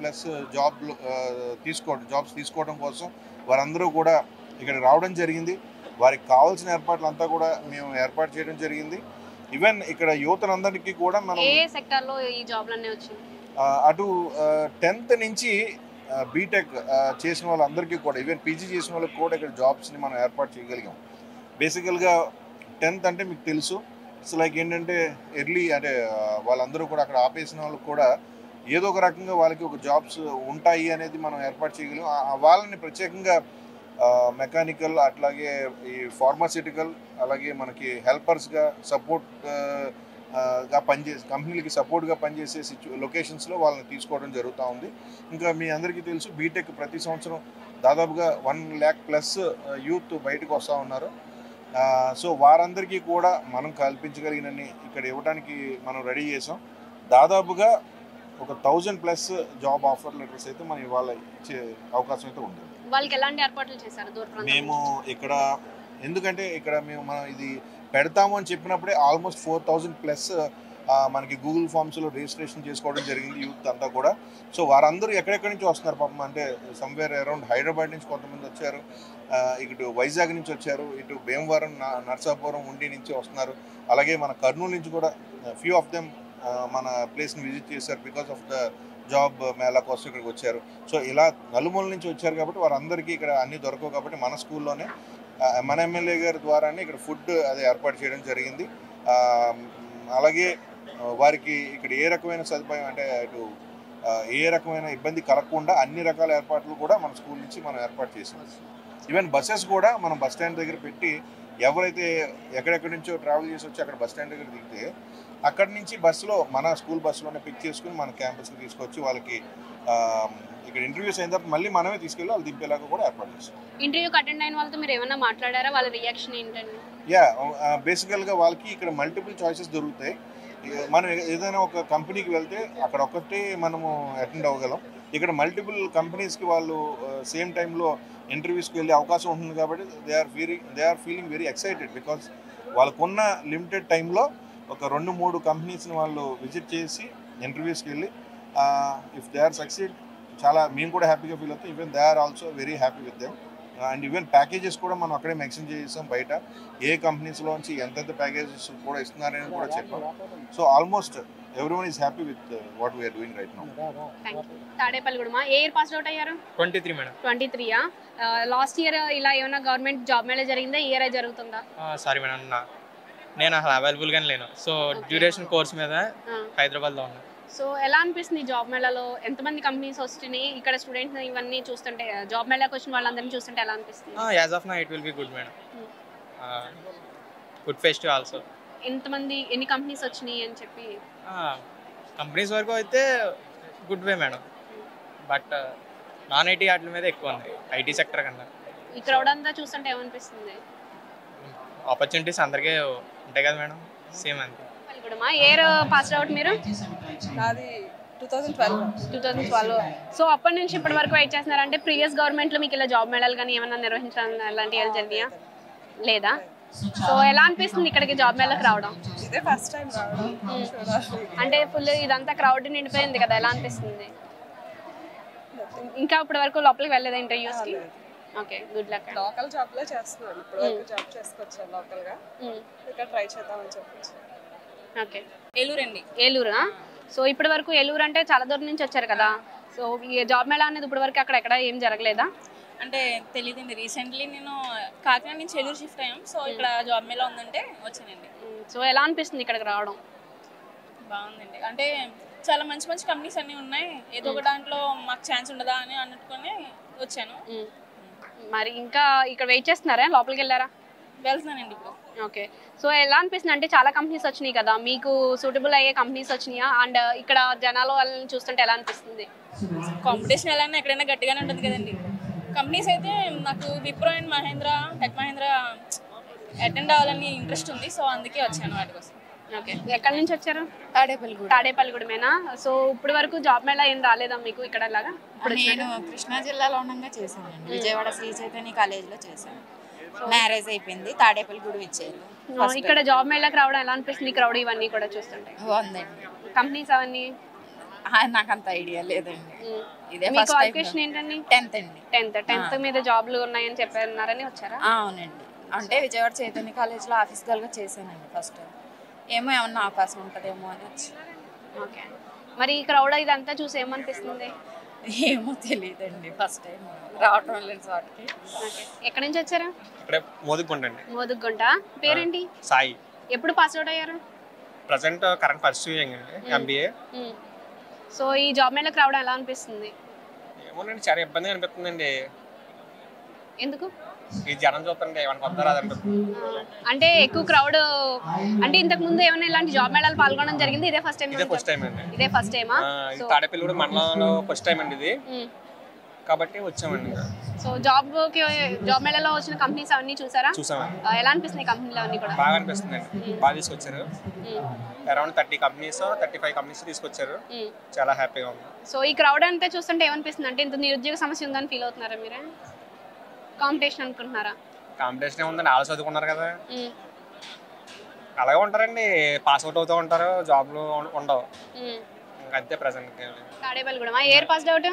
జాబ్స్ తీసుకోవడం కోసం వారందరూ కూడా ఇక్కడ రావడం జరిగింది. వారికి కావాల్సిన ఏర్పాట్లు అంతా కూడా మేము ఏర్పాటు చేయడం జరిగింది. ఈవెన్ ఇక్కడ యువతనందరికీ కూడా మనం అటు 10th నుంచి బీటెక్ చేసిన వాళ్ళందరికీ కూడా, ఈవెన్ పీజీ చేసిన వాళ్ళకి కూడా ఇక్కడ జాబ్స్ని మనం ఏర్పాటు చేయగలిగాం. బేసికల్గా 10th అంటే మీకు తెలుసు, ఇట్స్ లైక్ ఏంటంటే ఎర్లీ, అంటే వాళ్ళందరూ కూడా అక్కడ ఆపేసిన వాళ్ళకి కూడా ఏదో ఒక రకంగా వాళ్ళకి ఒక జాబ్స్ ఉంటాయి అనేది మనం ఏర్పాటు చేయగలిగాం. వాళ్ళని ప్రత్యేకంగా మెకానికల్, అట్లాగే ఈ ఫార్మాసిటికల్, అలాగే మనకి హెల్పర్స్గా సపోర్ట్గా పనిచేసే కంపెనీలకి సపోర్ట్గా పనిచేసే లొకేషన్స్లో వాళ్ళని తీసుకోవడం జరుగుతూ ఉంది. ఇంకా మీ అందరికీ తెలుసు, బీటెక్ ప్రతి సంవత్సరం దాదాపుగా 1 lakh+ యూత్ బయటకు వస్తూ ఉన్నారు. సో వారందరికీ కూడా మనం కల్పించగలిగినన్ని ఇక్కడ ఇవ్వడానికి మనం రెడీ చేసాం. దాదాపుగా ఒక 1000+ జాబ్ ఆఫర్ లెటర్స్ అయితే మనం ఇవాళ ఇచ్చే అవకాశం అయితే ఉంది. వాళ్ళకి ఎలాంటి ఏర్పాట్లు చేశారు? మేము ఇక్కడ ఎందుకంటే ఇక్కడ మనం ఇది పెడతాము అని చెప్పినప్పుడే ఆల్మోస్ట్ 4000+ మనకి గూగుల్ ఫామ్స్లో రిజిస్ట్రేషన్ చేసుకోవడం జరిగింది యూత్ అంతా కూడా. సో వారందరూ ఎక్కడెక్కడి నుంచి వస్తున్నారు పాపం, అంటే సమ్వేర్ అరౌండ్ హైదరాబాద్ నుంచి కొంతమంది వచ్చారు, ఇటు వైజాగ్ నుంచి వచ్చారు, ఇటు భీమవరం, నర్సాపురం, ఉండి నుంచి వస్తున్నారు. అలాగే మన కర్నూలు నుంచి కూడా ఫ్యూ ఆఫ్ దెమ్ మన ప్లేస్ని విజిట్ చేశారు because of the job Mela కోసం ఇక్కడికి వచ్చారు. సో ఇలా నలుమూల నుంచి వచ్చారు కాబట్టి వారందరికీ ఇక్కడ అన్నీ దొరకవు కాబట్టి మన స్కూల్లోనే మన ఎమ్మెల్యే గారి ద్వారానే ఇక్కడ ఫుడ్ అది ఏర్పాటు చేయడం జరిగింది. అలాగే వారికి ఇక్కడ ఏ రకమైన సదుపాయం, అంటే ఇటు ఏ రకమైన ఇబ్బంది కలగకుండా అన్ని రకాల ఏర్పాట్లు కూడా మన స్కూల్ నుంచి మనం ఏర్పాటు చేసాం. ఈవెన్ బస్సెస్ కూడా మనం బస్ స్టాండ్ దగ్గర పెట్టి, ఎవరైతే ఎక్కడెక్కడి నుంచో ట్రావెల్ చేసి వచ్చి అక్కడ బస్ స్టాండ్ దగ్గర దిగితే అక్కడి నుంచి బస్సులో మన స్కూల్ బస్సులోనే పిక్ చేసుకుని మన క్యాంపస్కి తీసుకొచ్చి వాళ్ళకి ఇక్కడ ఇంటర్వ్యూస్ అయిన తర్వాత మళ్ళీ మనమే తీసుకెళ్ళి వాళ్ళు దింపేలాగా కూడా ఏర్పాటు చేస్తాం. ఇంటర్వ్యూకి అటెండ్ అయిన వాళ్ళతో మీరు ఏమైనా మాట్లాడారా? వాళ్ళ రియాక్షన్ ఏంటండి? బేసికల్గా వాళ్ళకి ఇక్కడ మల్టిపుల్ చాయిసెస్ దొరుకుతాయి. మనం ఏదైనా ఒక కంపెనీకి వెళ్తే అక్కడ ఒక్కటే మనము అటెండ్ అవ్వగలం. ఇక్కడ మల్టిపుల్ కంపెనీస్కి వాళ్ళు సేమ్ టైంలో ఇంటర్వ్యూస్కి వెళ్ళే అవకాశం ఉంటుంది కాబట్టి they are feeling very excited because వాళ్ళకున్న లిమిటెడ్ టైంలో ఒక 2-3 కంపెనీస్ని వాళ్ళు విజిట్ చేసి ఇంటర్వ్యూస్కి వెళ్ళి ఇఫ్ దే ఆర్ సక్సీడ్ చాలా మేము కూడా హ్యాపీగా ఫీల్ అవుతాం. Even they are also very happy with them. And even packages కూడా మనం అక్కడే మెన్షన్ చేసాం, బయట ఏ కంపెనీస్లోంచి ఎంతెంత ప్యాకేజెస్ కూడా ఇస్తున్నారని కూడా చెప్పాం. So almost everyone is happy with what we are doing right now. Tadepalligudem ఏ ఇయర్ పాస్ అవుట్ అయ్యారు? 23 మేడం. 23యా? లాస్ట్ ఇయర్ ఇలా ఏమైనా గవర్నమెంట్ జాబ్ మేళ జరిగిందా? ఈ ఇయర్ జరుగుతుందా? సారీ మేడం, నేను అసలు అవైలబుల్గానే లేను. సో డ్యూరేషన్ కోర్స్ మీద హైదరాబాద్లో ఉన్నా. సో ఎలా అనిపిస్తుంది జాబ్ మేళాలో? ఎంతమంది కంపెనీస్ వస్తున్నాయి ఇక్కడ? స్టూడెంట్స్ ఇవన్నీ చూస్తుంటే, జాబ్ మేళాకి వచ్చిన వాళ్ళందరినీ చూస్తుంటే ఎలా అనిపిస్తుంది? As of now it will be good madam. Good festive also. ఎన్ని కంపెనీస్ వచ్చినాయి అని చెప్పి? కంపెనీస్ వరకు అయితే good way madam, but non IT వాటి మీద ఎక్కువ ఉంది ఐటీ సెక్టర్ కన్నా. ఈ క్రౌడ్ అంతా చూస్తుంటే ఏమనిపిస్తుంది? ఆపర్చునిటీస్ అందరికీ ఉంటాయి కదా మేడం, సేమ్ అంతే. ఇయర్ పాస్ అవుట్ మీరు? నాది 2012. సో అప్పటి నుంచి ఇప్పటి వరకు వెయిట్ చేస్తున్నారు అంటే ప్రీవియస్ గవర్నమెంట్లో మీకు ఇలా జాబ్ మేళాలు కానీ ఏమైనా నిర్వహించడం అలాంటివి జరిగినాయా? లేదా? సో ఎలా అనిపిస్తుంది ఇక్కడికి జాబ్ మేళాకి రావడం? ఇదే ఫస్ట్ టైం రావడం. అంటే ఫుల్ ఇదంతా క్రౌడ్ నిండిపోయింది కదా, ఎలా అనిపిస్తుంది? ఇంకా ఇప్పటి వరకు లోపలికి వెళ్ళలేదా ఇంటర్వ్యూస్కి? Okay, good luck. లోకల్ జాబ్లో చేస్తున్నాను, ఇప్పుడు వరకు జాబ్ చేసుకొచ్చాను లోకల్గా, ఇక్కడ ట్రై చేద్దామని చెప్పొచ్చు. ఓకే, ఏలూరు అండి. ఏలూరా? సో ఇప్పటి వరకు ఏలూరు అంటే చాలా దూరం నుంచి వచ్చారు కదా, సో ఈ జాబ్ మేళా అనేది ఇప్పటి వరకు అక్కడ ఎక్కడ ఏం జరగలేదా? అంటే తెలియదండి, రీసెంట్లీ నేను కాకినాడ నుంచి ఏలూరు షిఫ్ట్ అయ్యాం. సో ఇక్కడ జాబ్ మేళా ఉందంటే వచ్చానండి. సో ఎలా అనిపిస్తుంది ఇక్కడికి రావడం? బాగుందండి, అంటే చాలా మంచి మంచి కంపెనీస్ అన్నీ ఉన్నాయి, ఏదో ఒక దాంట్లో మాకు ఛాన్స్ ఉండదా అని అనుకుని వచ్చాను. మరి ఇంకా ఇక్కడ వెయిట్ చేస్తున్నారా? లోపలికి వెళ్ళారా? వెళ్తున్నానండి ఇప్పుడు. ఓకే. సో ఎలా అనిపిస్తుంది అంటే చాలా కంపెనీస్ వచ్చినాయి కదా, మీకు సూటబుల్ అయ్యే కంపెనీస్ వచ్చినాయా? అండ్ ఇక్కడ జనాల వాళ్ళని చూస్తుంటే ఎలా అనిపిస్తుంది? కాంపిటీషన్ ఎలా ఎక్కడైనా గట్టిగానే ఉంటుంది కదండి. కంపెనీస్ అయితే నాకు Wipro and Mahindra, tech Mahindra attend అవ్వాలని ఇంట్రెస్ట్ ఉంది. సో అందుకే వచ్చాను వాటి కోసం. ఓకే. ఎక్కడి నుంచి వచ్చారు? తాడేపల్లిగూడెం. తాడేపల్లిగూడెమేనా? సో ఇప్పటి వరకు జాబ్ మేళా ఏం రాలేదా మీకు ఇక్కడ లాగా? నేను కృష్ణా జిల్లాలో ఉండగా చేశాను. విజయవాడ శ్రీ చైతన్య కాలేజీలో చేశాను. మ్యారేజ్ అయిపోయింది, తాడేపల్లిగూడెం ఇచ్చారు. ఇక్కడ జాబ్ మేళాకి రావడం ఎలా అనిపిస్తుంది? క్రౌడ్ ఇవన్నీ కూడా చూస్తుంటే బాగుందండి. కంపెనీస్ అవన్నీ నాకు అంత ఐడియా లేదండి. ఇదే మీ క్వాలిఫికేషన్ ఏంటండి? 10th అండి. 10th మీద జాబ్లు ఉన్నాయని చెప్పారని వచ్చారా? అవునండి. అంటే విజయవాడ చైతన్య కాలేజ్లో ఆఫీస్ గర్ల్గా చేశానండి ఫస్ట్. ఏమన్నా అవకాశం ఉంటుందేమో అని వచ్చి. ఓకే. మరి ఈ క్రౌడ్ ఇదంతా చూసి ఏమనిపిస్తుంది? ఏమో తెలియదండి, ఫస్ట్ టైం రావటం లేదు వాటికి. ఎక్కడి నుంచి వచ్చారా? ఇక్కడే మోదుగుంట అండి. మోదుగుంట. పేరేంటి? సాయి. ఎప్పుడు పాస్ అవుట్ అయ్యారు? ప్రజెంట్ కరెంట్ పర్సూయింగ్ అండి, ఎంబీఏ. సో ఈ జాబ్ మేళకి రావడం ఎలా అనిపిస్తుంది? ఏమోనండి, చాలా ఇబ్బందిగా అనిపిస్తుందండి. ఎందుకు? ఈ జనం చూస్తుంటే ఏమైనా కొత్త రాదనిపిస్తుంది. అంటే ఎక్కువ క్రౌడ్ అంటే ఇంతకు ముందు ఏమైనా ఇలాంటి జాబ్ మేళాలు పాల్గొనడం జరిగింది? ఇదే ఫస్ట్ టైం? ఇదే ఫస్ట్ టైం అండి. ఇదే ఫస్ట్ టైమా? తాడేపల్లిగూడెం మండలంలో ఫస్ట్ టైం అండి ఇది, కాబట్టి వచ్చామండి. సో జాబ్ మేళాలో వచ్చిన కంపెనీస్ అవన్నీ చూసారా? చూసామండి. ఎలా అనిపిస్తున్నాయి కంపెనీలు అవన్నీ కూడా? బాగా అనిపిస్తుందండి, బాగా తీసుకొచ్చారు. అరౌండ్ 30 కంపెనీస్ 35 కంపెనీస్ తీసుకొచ్చారు. చాలా హ్యాపీగా ఉంది. సో ఈ క్రౌడ్ అంతా చూస్తుంటే ఏమనిపిస్తుంది? అంటే ఇంత నిరుద్యోగ సమస్య ఉందని ఫీల్ అవుతున్నారా మీరే? కాంపిటీషన్ అనుకుంటున్నారా? కాంపిటీషన్ ఏముందండి, వాళ్ళు చదువుకున్నారు కదా, అలాగే ఉంటారండి. పాస్ అవుట్ అవుతూ ఉంటారు, జాబ్లు ఉండవు. అంతే present. Tadepalligudem. Year passed out?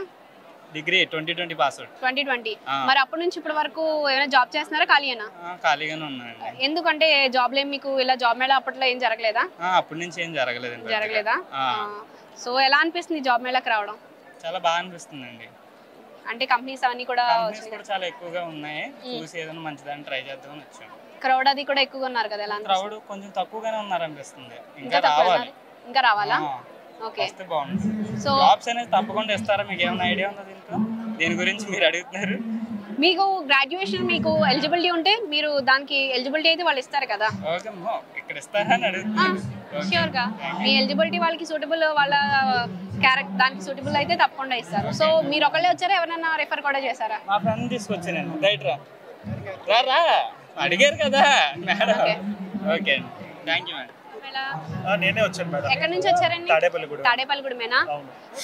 Degree 2020 pass out. 2020. మరి అప్పటి నుంచి ఇప్పటి వరకు ఏమైనా జాబ్ చేస్తున్నారా? ఖాళీయేనా? ఖాళీగానే ఉన్నానండి. ఎందుకంటే జాబ్లు ఏం మీకు ఇలా జాబ్ మేళా అప్పట్లో ఏం జరగలేదా? అప్పటి నుంచి ఏం జరగలేదండి. జరగలేదా? సో ఎలా అనిపిస్తుంది జాబ్ మేళాకి రావడం? చాలా బాగా అనిపిస్తుందండి. అంటే కంపెనీస్ అవన్నీ కూడా చాలా ఎక్కువగా ఉన్నాయి, చూసి ఏదైనా మంచిదాన్ని ట్రై చేద్దామని వచ్చాం. క్రౌడ్ అది కూడా ఎక్కువగా ఉన్నారు కదా, ఎలా క్రౌడ్ కొంచెం తక్కువగానే ఉన్నారు అనిపిస్తుంది. ఇంకా రావాలి. ఇంకా రావాలా? ఓకే. సో జాబ్స్ అనేది తప్పకుండా ఇస్తారా? మీకు ఏమైనా ఐడియా ఉందా దీంట్లో? దీని గురించి మీరు అడుగుతున్నారు. మీకు గ్రాడ్యుయేషన్ మీకు ఎలిజిబిలిటీ ఉంటే మీరు దానికి ఎలిజిబిలిటీ అయితే వాళ్ళు ఇస్తారు కదా? ఓకే, ఇక్కడ ఇస్తారని అడుగుతున్నారు. ష్యూర్ గా మీ ఎలిజిబిలిటీ వాళ్ళకి సూటబుల్, వాళ్ళ క్యారెక్టర్ దానికి సూటబుల్ అయితే తప్పకుండా ఇస్తారు. సో మీరు ఒకళ్ళే వచ్చారా, ఎవరైనా రెఫర్ కూడా చేశారా? మా ఫ్రెండ్ తీసుకొచ్చానండి. రైట్ రా అడిగారు కదా madam. Okay, thank you madam. నేనే వచ్చాను మేడం. ఎక్కడి నుంచి వచ్చారండి? తాడేపల్లిగూడెం. తాడేపల్లిగూడెమేనా?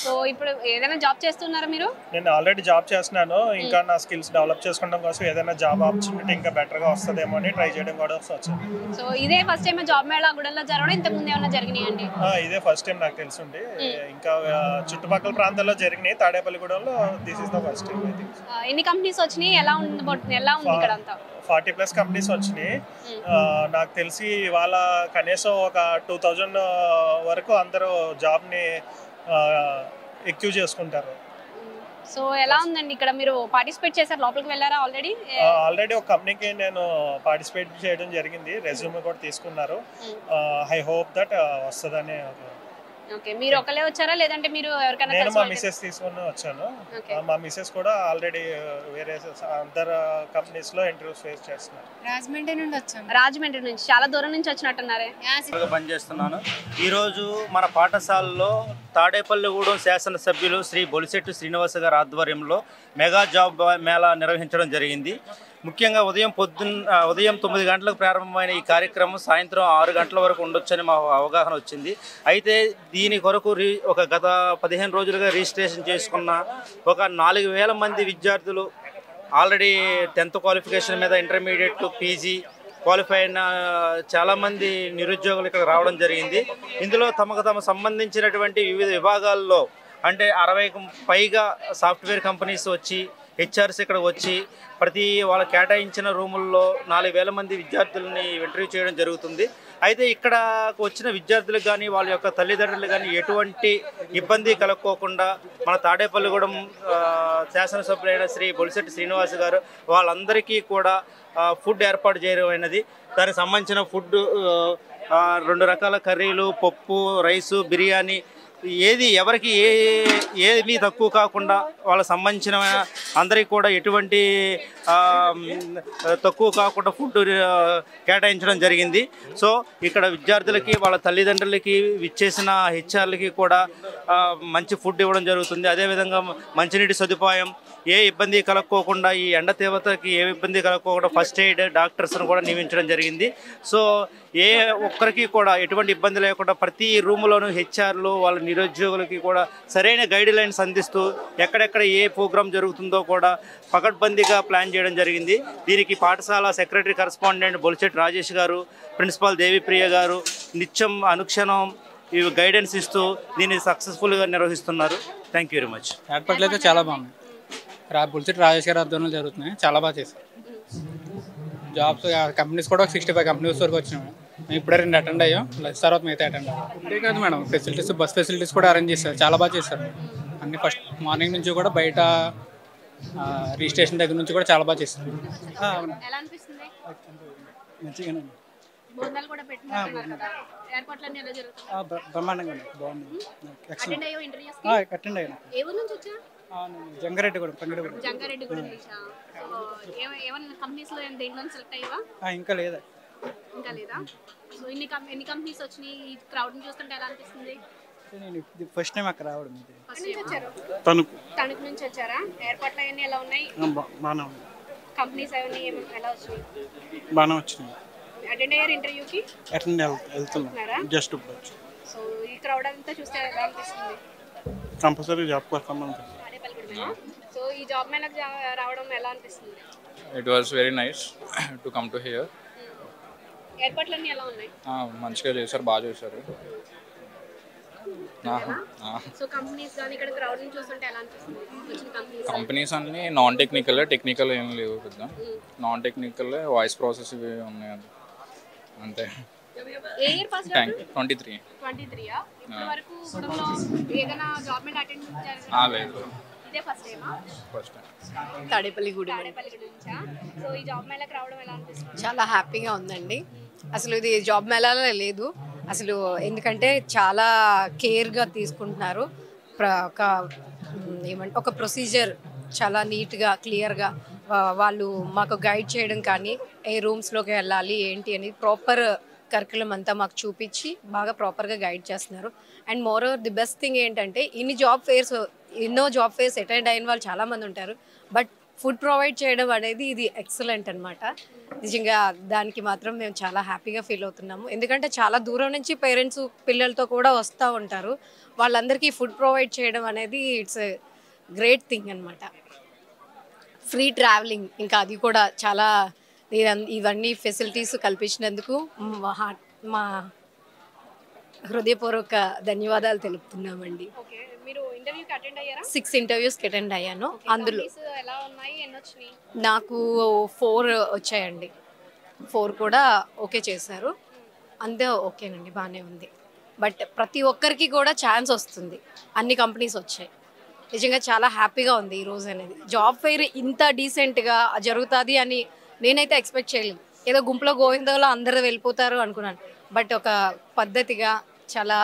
సో ఇప్పుడు ఏదైనా జాబ్ చేస్తున్నారా మీరు? నేను ఆల్రెడీ జాబ్ చేస్తున్నాను. ఇంకా నా స్కిల్స్ డెవలప్ చేసుకోవడం కోసం ఏదైనా జాబ్ ఆపర్చునిటీ ఇంకా బెటర్ గా వస్తుందేమో అని ట్రై చేయడం కూడా వచ్చాను. సో ఇదే ఫస్ట్ టైం జాబ్ మేళా గుడెల్లో జరగడం, ఇంతకు ముందు ఏమైనా జరిగినాయండి? ఇదే ఫస్ట్ టైం నాకు తెలిసింది. ఇంకా చుట్టుపక్కల ప్రాంతాల్లో జరిగినాయి, తాడేపల్లిగూడెంలో this is the first time. I think. ఎన్ని కంపెనీస్ వచ్చినాయి? ఎలా ఉంది ఇక్కడ అంతా? 40+ కంపెనీస్ వచ్చినాయి. నాకు తెలిసి వాళ్ళ కనీసం ఒక 2000 వరకు అందరూ జాబ్ని ఎక్యూజ్ చేసుకుంటారు. సో ఎలా ఉందండి ఇక్కడ? మీరు పార్టిసిపేట్ చేశారు, లోపలికి వెళ్ళారా? ఆల్రెడీ ఒక కంపెనీకి నేను పార్టిసిపేట్ చేయడం జరిగింది, రెజ్యూమే కూడా తీసుకున్నారు. ఐ హోప్ దట్ వస్తుందని. ఓకే. మీరు ఒకళ్ళే వచ్చారా లేదంటే మీరు ఎవరికైనా? నేను మా మిసెస్ తీసుకొని వచ్చాను. మా మిసెస్ కూడా ఆల్రెడీ వేరే అదర్ కంపెనీస్ లో ఇంటర్వ్యూస్ ఫేస్ చేస్తున్నారు. రాజమండ్రి నుండి వచ్చాము. రాజమండ్రి నుంచి చాలా దూరం నుంచి వచ్చినట్టున్నారే. పనిచేస్తున్నాను. ఈరోజు మన పాఠశాలలో తాడేపల్లిగూడెం శాసనసభ్యులు శ్రీ బొలిశెట్టి శ్రీనివాస గారి ఆధ్వర్యంలో మెగా జాబ్ మేళా నిర్వహించడం జరిగింది. ముఖ్యంగా ఉదయం 9 గంటలకు ప్రారంభమైన ఈ కార్యక్రమం సాయంత్రం 6 గంటల వరకు ఉండొచ్చని మా అవగాహన వచ్చింది. అయితే దీని కొరకు గత 15 రోజులుగా రిజిస్ట్రేషన్ చేసుకున్న ఒక 4000 మంది విద్యార్థులు ఆల్రెడీ 10th క్వాలిఫికేషన్ మీద ఇంటర్మీడియట్, పీజీ క్వాలిఫై అయిన చాలామంది నిరుద్యోగులు ఇక్కడ రావడం జరిగింది. ఇందులో తమకు సంబంధించినటువంటి వివిధ విభాగాల్లో అంటే 60కు పైగా సాఫ్ట్వేర్ కంపెనీస్ వచ్చి, హెచ్ఆర్స్ ఇక్కడ వచ్చి ప్రతి వాళ్ళ కేటాయించిన రూముల్లో 4000 మంది విద్యార్థులని ఇంటర్వ్యూ చేయడం జరుగుతుంది. అయితే ఇక్కడ వచ్చిన విద్యార్థులకు కానీ వాళ్ళ యొక్క తల్లిదండ్రులు కానీ ఎటువంటి ఇబ్బంది కలుక్కోకుండా మన తాడేపల్లిగూడెం శాసనసభ్యులైన శ్రీ బొలిశెట్టి శ్రీనివాస్ గారు వాళ్ళందరికీ కూడా ఫుడ్ ఏర్పాటు చేయడం. దానికి సంబంధించిన ఫుడ్ 2 రకాల కర్రీలు, పప్పు, రైసు, బిర్యానీ, ఏది ఎవరికి ఏమీ తక్కువ కాకుండా వాళ్ళకి సంబంధించిన అందరికీ కూడా ఎటువంటి తక్కువ కాకుండా ఫుడ్ కేటాయించడం జరిగింది. సో ఇక్కడ విద్యార్థులకి వాళ్ళ తల్లిదండ్రులకి విచ్చేసిన హెచ్ఆర్లకి కూడా మంచి ఫుడ్ ఇవ్వడం జరుగుతుంది. అదేవిధంగా మంచినీటి సదుపాయం ఏ ఇబ్బంది కలక్కోకుండా, ఈ ఎండ తీవ్రతకి ఏ ఇబ్బంది కలక్కోకుండా ఫస్ట్ ఎయిడ్ డాక్టర్స్ను కూడా నియమించడం జరిగింది. సో ఏ ఒక్కరికి కూడా ఎటువంటి ఇబ్బంది లేకుండా ప్రతి రూములోనూ హెచ్ఆర్లు వాళ్ళ నిరుద్యోగులకి కూడా సరైన గైడ్ లైన్స్ అందిస్తూ ఎక్కడెక్కడ ఏ ప్రోగ్రామ్ జరుగుతుందో కూడా పకడ్బందీగా ప్లాన్ చేయడం జరిగింది. దీనికి పాఠశాల సెక్రటరీ కరెస్పాండెంట్ బొలిశెట్టి రాజేష్ గారు, ప్రిన్సిపాల్ దేవిప్రియ గారు నిత్యం అనుక్షణం ఇవి గైడెన్స్ ఇస్తూ దీన్ని సక్సెస్ఫుల్గా నిర్వహిస్తున్నారు. Thank you very much. ఏర్పాట్లు అయితే చాలా బాగున్నాయి. బొలిశెట్టి రాజేష్ గారి ఆధ్వర్యంలో జరుగుతున్నాయి. చాలా బాగా చేశారు. జాబ్స్ కంపెనీస్ కూడా 65 కంపెనీస్ వరకు వచ్చినాయి. మేము ఇప్పుడే 2 అటెండ్ అయ్యాం. తర్వాత మిగతా అటెండ్ అయ్యాం. ఇదే కాదు మేడం, ఫెసిలిటీస్ బస్ ఫెసిలిటీస్ కూడా అరేంజ్ చేశారు. చాలా బాగా చేశారు. అన్ని ఫస్ట్ మార్నింగ్ నుంచి కూడా బయట రిజిస్ట్రేషన్ దగ్గర నుంచి కూడా చాలా బాగా చేశారు. మంచిగానే బ్రహ్మాండంగా బాగుంది. అటెండ్ అయ్యాను. జంగారెడ్డి కూడా ఇంకా లేదా. ఎన్ని కంపెనీస్ వచ్చినాయి? ఈ క్రౌడ్ ని చూస్తుంటే ఎలా అనిపిస్తుంది? నేను ఫస్ట్ టైం అక్కడ రావడం. తణుకు నుంచి వచ్చారా? ఎయిర్పోర్ట్ అవన్నీ ఎలా ఉన్నాయి? బాగానే ఉన్నాయి. కంపెనీస్ అవన్నీ ఎలా వచ్చినాయి? బాగానే వచ్చినాయి. అటెండ్ అయ్యారు ఇంటర్వ్యూకి? అటెండ్ వెళ్తున్నారా? జస్ట్ ఇప్పుడు వచ్చి. సో ఈ క్రౌడ్ అంతా చూస్తే ఎలా అనిపిస్తుంది? కంపల్సరీ జాబ్ కోసం. సో ఈ జాబ్ మేళకు రావడం ఎలా అనిపిస్తుంది? It was very nice to come to here. Airport అన్నీ ఎలా ఉన్నాయి? మంచిగా చేశారు, బాగా చేశారు. సో కంపెనీస్ గాని ఇక్కడ క్రౌడ్ ని చూస్తుంటే ఎలా అనిపిస్తుంది? కంపెనీస్ అన్ని నాన్ టెక్నికల్, టెక్నికల్ ఏం లేవు. పెద్ద నాన్ టెక్నికల్ వాయిస్ ప్రాసెస్ ఇవి ఉన్నాయి అంతే. ఏ ఇయర్ పాస్? 23. 23 ఇప్పటి వరకు గుడంలో ఏదైనా జాబ్ మేళ అటెండ్ చేశారా? లేదు. ఇదే ఫస్ట్ టైమా? First time. తాడేపల్లిగూడెం నుంచా? సో ఈ జాబ్ మేళకు రావడం ఎలా అనిపిస్తుంది? చాలా హ్యాపీగా ఉందండి. అసలు ఇది జాబ్ మేళాలో లేదు అసలు, ఎందుకంటే చాలా కేర్గా తీసుకుంటున్నారు. ఒక ప్రొసీజర్ చాలా నీట్గా క్లియర్గా వాళ్ళు మాకు గైడ్ చేయడం కానీ ఏ రూమ్స్లోకి వెళ్ళాలి ఏంటి అని ప్రాపర్ కరికులం అంతా మాకు చూపించి బాగా ప్రాపర్గా గైడ్ చేస్తున్నారు. And more over the best thing ఏంటంటే ఎన్నో జాబ్ ఫేర్స్ అటెండ్ అయిన వాళ్ళు చాలామంది ఉంటారు, బట్ ఫుడ్ ప్రొవైడ్ చేయడం అనేది ఇది ఎక్సలెంట్ అనమాట. నిజంగా దానికి మాత్రం మేము చాలా హ్యాపీగా ఫీల్ అవుతున్నాము. ఎందుకంటే చాలా దూరం నుంచి పేరెంట్స్ పిల్లలతో కూడా వస్తూ ఉంటారు. వాళ్ళందరికీ ఫుడ్ ప్రొవైడ్ చేయడం అనేది ఇట్స్ గ్రేట్ థింగ్ అనమాట. ఫ్రీ ట్రావెలింగ్ ఇంకా అది కూడా చాలా ఇవన్నీ ఫెసిలిటీస్ కల్పించినందుకు మా హృదయపూర్వక ధన్యవాదాలు తెలుపుతున్నామండి. 6 ఇంటర్వ్యూస్కి అటెండ్ అయ్యాను. అందులో నాకు 4 వచ్చాయండి. 4 కూడా ఓకే చేశారు. అంతే ఓకేనండి, బాగానే ఉంది. బట్ ప్రతి ఒక్కరికి కూడా ఛాన్స్ వస్తుంది. అన్ని కంపెనీస్ వచ్చాయి. నిజంగా చాలా హ్యాపీగా ఉంది ఈరోజు అనేది. జాబ్ ఫెయిర్ ఇంత డీసెంట్గా జరుగుతుంది అని నేనైతే ఎక్స్పెక్ట్ చేయలేదు. ఏదో గుంపులో గోవిందలో అందరూ వెళ్ళిపోతారు అనుకున్నాను, బట్ ఒక పద్ధతిగా చాలా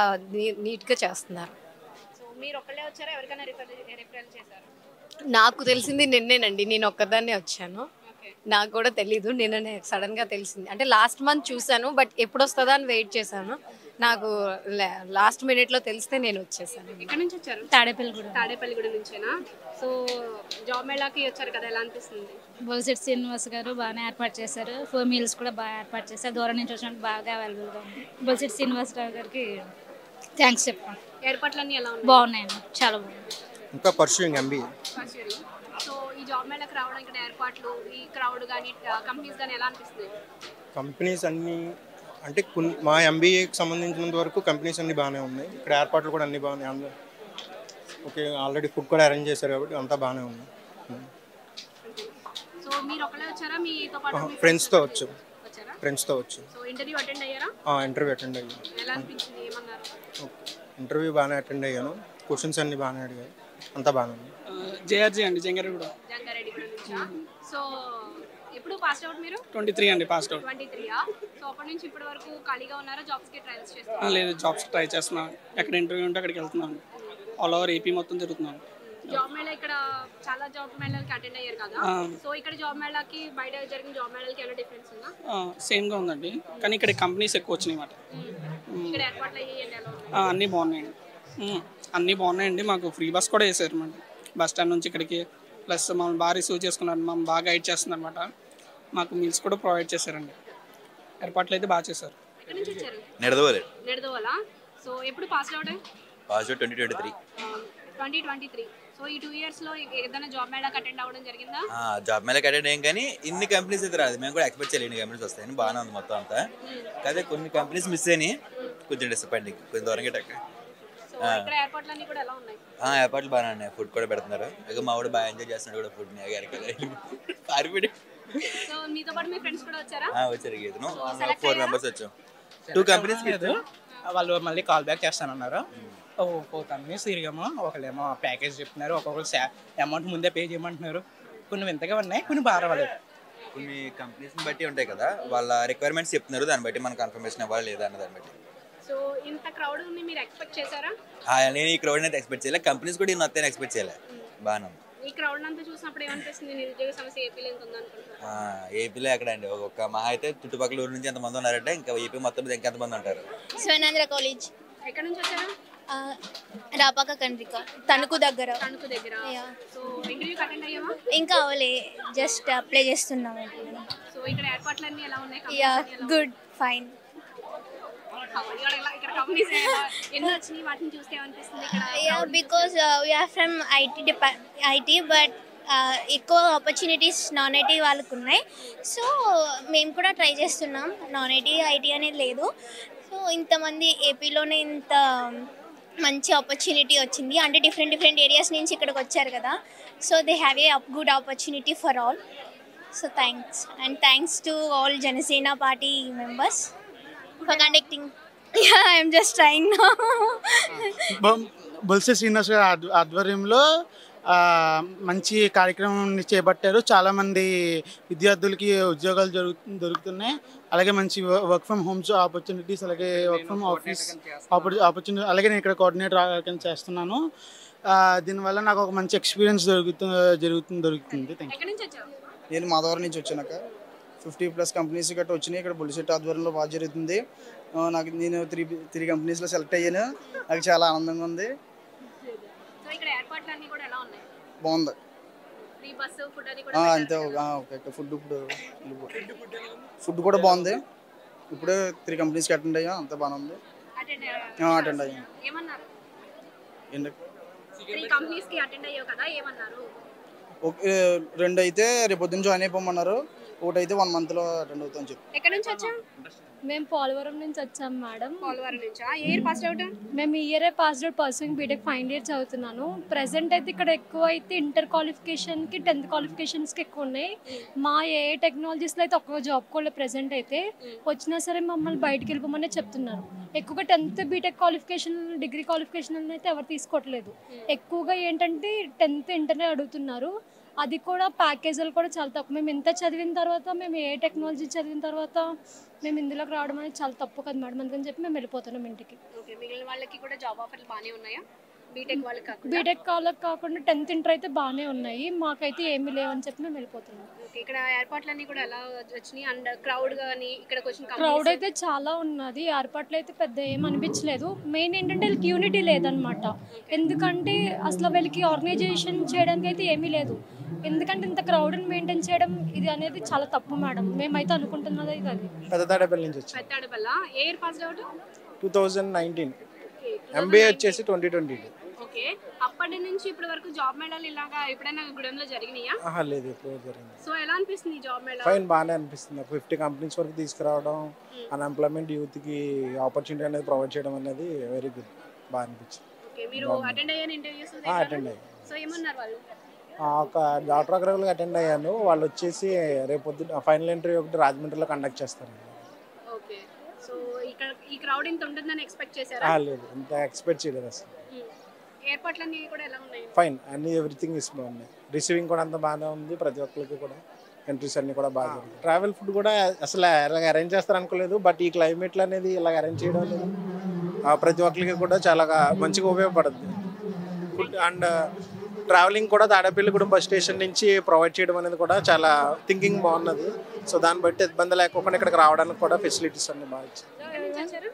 నీట్గా చేస్తున్నారు. నాకు తెలిసింది నిన్నేనండి, నేను ఒక్కదాన్నే వచ్చాను. నాకు కూడా తెలీదు, నిన్ననే సడన్గా తెలిసింది. అంటే లాస్ట్ మంత్ చూసాను, బట్ ఎప్పుడు వస్తుందా అని వెయిట్ చేశాను. నాకు లాస్ట్ మినిట్లో తెలిస్తే నేను వచ్చేసాను. ఎక్కడి నుంచి వచ్చారు? తాడేపల్లిగూడెం నుంచేనా? సో జాబ్ మేళాకి వచ్చారు కదా, ఎలా అనిపిస్తుంది? బొలిశెట్టి శ్రీనివాస్ గారు బాగానే ఏర్పాటు చేశారు. 4 మీల్స్ కూడా బాగా ఏర్పాటు చేశారు. దూరం నుంచి వచ్చినట్టు బాగా అవైలబుల్గా ఉంది. బొలిశెట్టి శ్రీనివాసరావు గారికి థ్యాంక్స్ చెప్పండి. ఏర్పాట్లన్నీ ఎలా ఉన్నాయి? బాగున్నాయండి, చాలా బాగున్నాయి. ఇంకా పర్సూయింగ్ ఎంబీఏ. సో ఈ జాబ్ మేళకు రావడం, ఇక్కడ ఏర్పాట్లు, ఈ క్రౌడ్ కానీ కంపెనీస్ కానీ ఎలా అనిపిస్తుంది? కంపెనీస్ అన్నీ అంటే మా ఎంబీఏకి సంబంధించినంత వరకు కంపెనీస్ అన్నీ బాగానే ఉన్నాయి. ఇక్కడ ఏర్పాట్లు కూడా అన్నీ బాగానే ఓకే. ఆల్రెడీ ఫుడ్ కూడా అరేంజ్ చేశారు కాబట్టి అంతా బాగానే ఉంది. సో మీరు ఒకళ్ళే వచ్చారా? మీతో పాటు ఫ్రెండ్స్తో వచ్చు. ఫ్రెండ్స్తో వచ్చు. సో ఇంటర్వ్యూ అటెండ్ అయ్యారా? ఇంటర్వ్యూ అటెండ్ అయ్యాను. ఎలా అనిపించింది? ఏమన్నారు? ఇంటర్వ్యూ బాగానే అటెండ్ అయ్యాను. క్వశ్చన్స్ అన్నీ బాగానే అడిగారు. అంతా బాగానే ఉంది. జేఆర్జీ అండి, జంగారెడ్డిగూడెం నుంచా? సో ఎప్పుడు ఎప్పుడు పాస్ అవుట్ మీరు 23 అండి పాస్ అవుట్. 23ఆ? సో అప్పటి నుంచి ఇప్పటి వరకు ఖాళీగా ఉన్నారా? జాబ్స్ కి ట్రైల్స్ చేస్తున్నారా? లేదు, జాబ్స్ ట్రై చేస్తున్నాను. ఎక్కడ ఇంటర్వ్యూ ఉంటే అక్కడికి వెళ్తున్నాను. ఆల్ ఓవర్ ఏపీ మొత్తం తిరుగుతున్నాను. జాబ్ మేళా ఇక్కడ చాలా జాబ్ మేళాలకి అటెండ్ అయ్యారు కదా, సో ఇక్కడ జాబ్ మేళాకి బయట జరిగిన జాబ్ మేళాలకి ఏమైనా డిఫరెన్స్ ఉందా? సేమ్గా ఉందండి, కానీ ఇక్కడ కంపెనీస్ ఎక్కువ వచ్చినాయి అన్నమాట. ఇక్కడ ఏర్పాట్లు అయ్యాయండి ఎలా? అన్నీ బాగున్నాయండి. అన్నీ బాగున్నాయండి. మాకు ఫ్రీ బస్ కూడా వేసారు అన్నమాట, బస్ స్టాండ్ నుంచి ఇక్కడికి. ప్లస్ మమ్మల్ని బాగా రిసీవ్ చేసుకున్నారు, మమ్మల్ని బాగా గైడ్ చేస్తున్నారు అనమాట. మాకు మీల్స్ కూడా ప్రొవైడ్ చేశారండి. ఏర్పాట్లు అయితే బాగా చేశారు. ఎక్కడి నుంచి వచ్చారు? నెడదవోల. సో ఎప్పుడు pass out? Pass out 2023. 2023. So ఈ 2 years లో ఏదైనా జాబ్ మేళాకి అటెండ్ అవ్వడం జరిగిందా? జాబ్ మేళకి అటెండ్ అయ్యాం, కానీ ఇన్ని కంపెనీస్ అయితే రాదు. మేము కూడా ఎక్స్పెక్ట్ చేయలేని కంపెనీస్ వస్తాయని బాగానే ఉంది మొత్తం అంతా. కానీ కొన్ని కంపెనీస్ మిస్ అయినాయి, కొంచెం డిసప్పాయింటింగ్, కొంచెం దూరంగా టక్. ఇక్కడ ఏర్పాట్లన్నీ కూడా ఎలా ఉన్నాయి? ఏర్పాట్లు బాగానే ఉన్నాయి, ఫుడ్ కూడా పెడుతున్నారు. ఇక మా వాడు బాగా ఎంజాయ్ చేస్తున్నాడు కూడా ఫుడ్. పారిపడి సో మీతో పాటు మీ ఫ్రెండ్స్ కూడా వచ్చారా? వచ్చారు. 4 మెంబర్స్ వచ్చాం. 2 కంపెనీస్ వాళ్ళు మళ్ళీ కాల్ బ్యాక్ చేస్తానన్నారు. 4 కంపెనీస్ తిరిగాము. ఒకళ్ళేమో ప్యాకేజ్ చెప్తున్నారు, ఒక్కొక్కరు అమౌంట్ ముందే పే చేయమంటున్నారు. కొన్ని వింతగా ఉన్నాయి, కొన్ని బాగా రాలేదు. కొన్ని కంపెనీస్ని బట్టి ఉంటాయి కదా, వాళ్ళ రిక్వైర్మెంట్స్ చెప్తున్నారు, దాన్ని బట్టి మనకు కన్ఫర్మేషన్ ఇవ్వాలి లేదా అన్న దాన్ని బట్టి. సో ఇంత క్రౌడ్ ఉంది, మీరు ఎక్స్పెక్ట్ చేశారా? నేను ఈ క్రౌడ్ అయితే ఎక్స్పెక్ట్ చేయలేదు, కంపెనీస్ కూడా ఇన్ని వస్తాయని ఎక్స్పెక్ట్ చేయలేదు. బాగానే ఉంది. ఈ క్రౌడ్ అంతా చూసినప్పుడు ఏమనిపిస్తుంది? నిరుద్యోగ సమస్య ఏపీలో ఎంత ఉందనుకుంటున్నారు? ఏపీలో ఎక్కడ అండి, ఒక మహా అయితే చుట్టుపక్కల ఊరు నుంచి ఎంతమంది ఉన్నారంటే ఇంకా ఏపీ మొత్తం మీద ఇంకెంతమంది ఉంటారు. స్వర్ణాంధ్ర కాలేజ్. ఎక్కడ నుంచి వచ్చారు? రాపాక కండ్రిక, తణుకు దగ్గర. సో ఇంటర్వ్యూకి అటెండ్ అయ్యావా? ఇంకా అవలే, జస్ట్ అప్లై చేస్తున్నాం. సో ఇక్కడ ఏర్పాట్లన్నీ ఎలా ఉన్నాయి? Yeah, good, fine. ఇక్కడ కంపెనీస్ ఎన్ని వచ్చినాయి, వాటిని చూస్తే ఏమనిపిస్తుంది ఇక్కడ? Yeah, because we are from IT but ఎక్కువ ఆపర్చునిటీస్ నాన్ ఐటీ వాళ్ళకు ఉన్నాయి. సో మేము కూడా ట్రై చేస్తున్నాం. నాన్ ఐటీ అనేది లేదు. సో ఇంతమంది ఏపీలోనే ఇంత మంచి ఆపర్చునిటీ వచ్చింది అంటే డిఫరెంట్ ఏరియాస్ నుంచి ఇక్కడికి వచ్చారు కదా. So they have a good opportunity for all. So thanks and thanks to all Janasena party members for conducting. Yeah, I am just trying now. Bolisetti Srinivas గారి ఆధ్వర్యంలో మంచి కార్యక్రమం చేపట్టారు. చాలామంది విద్యార్థులకి ఉద్యోగాలు దొరుకుతున్నాయి. అలాగే మంచి వర్క్ ఫ్రమ్ హోమ్స్ ఆపర్చునిటీస్, అలాగే వర్క్ ఫ్రమ్ ఆఫీస్ ఆపర్చునిటీ, అలాగే నేను ఇక్కడ కోఆర్డినేటర్ చేస్తున్నాను. దీనివల్ల నాకు ఒక మంచి ఎక్స్పీరియన్స్ దొరుకుతుంది. నేను మాధవరం నుంచి వచ్చాక 50+ కంపెనీస్ గట్రా వచ్చినాయి. ఇక్కడ బొలిశెట్టి ఆధ్వర్యంలో బాగా జరుగుతుంది. నేను 3 కంపెనీస్లో సెలెక్ట్ అయ్యాను. నాకు చాలా ఆనందంగా ఉంది. బాగుంది. అంతే. ఓకే, ఫుడ్ కూడా బాగుంది. ఇప్పుడే 3 కంపెనీస్కి అటెండ్ అయ్యాం, అంతా బాగానే ఉంది. అటెండ్ అయ్యాం. ఓకే, 2 అయితే రేపు పొద్దున్న జాయిన్ అయిపోమన్నారు. 1 అయితే 1 monthలో అటెండ్ అవుతామని చెప్పి. మేము పోలవరం నుంచి వచ్చాం మేడం. పోలవరం నుంచి. ఏ ఇయర్ పాస్ అవుట్? మేము ఈ ఇయరే pass out, pursuing BTech final year చదువుతున్నాను. ప్రెసెంట్ అయితే ఇక్కడ ఎక్కువ అయితే ఇంటర్ క్వాలిఫికేషన్కి 10th క్వాలిఫికేషన్స్కి ఎక్కువ ఉన్నాయి. మా ఏ టెక్నాలజీస్లో అయితే ఒక్క జాబ్ కూడా ప్రెసెంట్ అయితే వచ్చినా సరే మమ్మల్ని బయటికి వెళ్ళిపోమనే చెప్తున్నారు. ఎక్కువగా 10th BTech qualification, degree qualification అయితే ఎవరు తీసుకోవట్లేదు. ఎక్కువగా ఏంటంటే 10th ఇంటర్నే అడుగుతున్నారు. అది కూడా ప్యాకేజీలు కూడా చాలా తక్కువ. మేము ఎంత చదివిన తర్వాత, మేము ఏ టెక్నాలజీ చదివిన తర్వాత మేము ఇందులోకి రావడం అనేది చాలా తప్పు కదా మేడం, అందుకని చెప్పి మేము వెళ్ళిపోతున్నాం ఇంటికి. మిగిలిన వాళ్ళకి కూడా జాబ్ ఆఫర్లు బాగానే ఉన్నాయా? బీటెక్ వాళ్ళకి కాకుండా 10th ఇంటర్ అయితే బాగానే ఉన్నాయి. మాకైతే ఏమీ లేవని చెప్పి మేము వెళ్ళిపోతున్నాం. ఇక్కడ ఏర్పాట్లన్నీ కూడా ఎలా వచ్చినాయి? అండ్ క్రౌడ్ కానీ ఇక్కడికి వచ్చిన క్రౌడ్ అయితే చాలా ఉన్నది. ఏర్పాట్లు అయితే పెద్ద ఏమనిపించలేదు. మెయిన్ ఏంటంటే వీళ్ళకి యూనిటీ లేదనమాట. ఎందుకంటే అసలు వీళ్ళకి ఆర్గనైజేషన్ చేయడానికి అయితే ఏమీ లేదు. ఎందుకంటే ఇంత క్రౌడ్ని మెయింటైన్ చేయడం ఇది అనేది చాలా తప్పు మేడం. మేమైతే అనుకుంటున్నది అది. పెద్దతాడేపల్లి నుంచి వచ్చి. పెద్దతాడేపల్లి. ఏ ఇయర్ పాస్ అవుట్? 2019. MBA వచ్చేసి 2022. ఓకే. అప్పటి నుంచి ఇప్పటి వరకు జాబ్ మేళాలు ఇలాగా ఎప్పుడైనా గుడంలో జరిగినాయా? లేదు, ఎప్పుడు జరిగింది. సో ఎలా అనిపిస్తుంది జాబ్ మేళా? ఫైన్, బాగానే అనిపిస్తుంది. 50 కంపెనీస్ వరకు తీసుకురావడం, అన్ఎంప్లాయ్మెంట్ యూత్కి ఆపర్చునిటీ అనేది ప్రొవైడ్ చేయడం అనేది వెరీ గుడ్, బాగా అనిపించింది. ఓకే. మీరు అటెండ్ అయ్యారు ఇంటర్వ్యూస్? అటెండ్ అయ్యాను. సో ఏమన్నారు వాళ్ళు? ఒక డాక్టర్ అగ్రవాల్కి అటెండ్ అయ్యాను. వాళ్ళు వచ్చేసి రేపు పొద్దున్న ఫైనల్ ఇంటర్వ్యూ ఒకటి రాజమండ్రిలో కండక్ట్ చేస్తారు. ఓకే. సో ఇక్కడ ఈ క్రౌడ్ ఇంత ఉంటుందని ఎక్స్పెక్ట్ చేశారా? లేదు, ఇంత ఎక్స్పెక్ట్ చేయలేదు అసలు. ఏర్పాట్లన్నీ కూడా ఎలా ఉన్నాయి? ఫైన్, అన్ని ఎవ్రీథింగ్ ఇస్ బాగున్నాయి. రిసీవింగ్ కూడా అంత బాగానే ఉంది ప్రతి ఒక్కరికి కూడా. ఎంట్రీస్ అన్నీ కూడా బాగా జరుగుతాయి. ట్రావెల్ ఫుడ్ కూడా అసలు ఇలాగ అరేంజ్ చేస్తారు అనుకోలేదు. బట్ ఈ క్లైమేట్లు అనేది ఇలాగ అరేంజ్ చేయడం అనేది ప్రతి ఒక్కరికి కూడా చాలా మంచిగా ఉపయోగపడుతుంది. ఫుడ్ అండ్ ట్రావెలింగ్ కూడా తాడేపల్లిగూడెం బస్ స్టేషన్ నుంచి ప్రొవైడ్ చేయడం అనేది కూడా చాలా థింకింగ్ బాగున్నది. సో దాన్ని బట్టి ఇబ్బంది లేకుండా ఇక్కడికి రావడానికి కూడా ఫెసిలిటీస్ అన్ని బాగా ఇచ్చారు.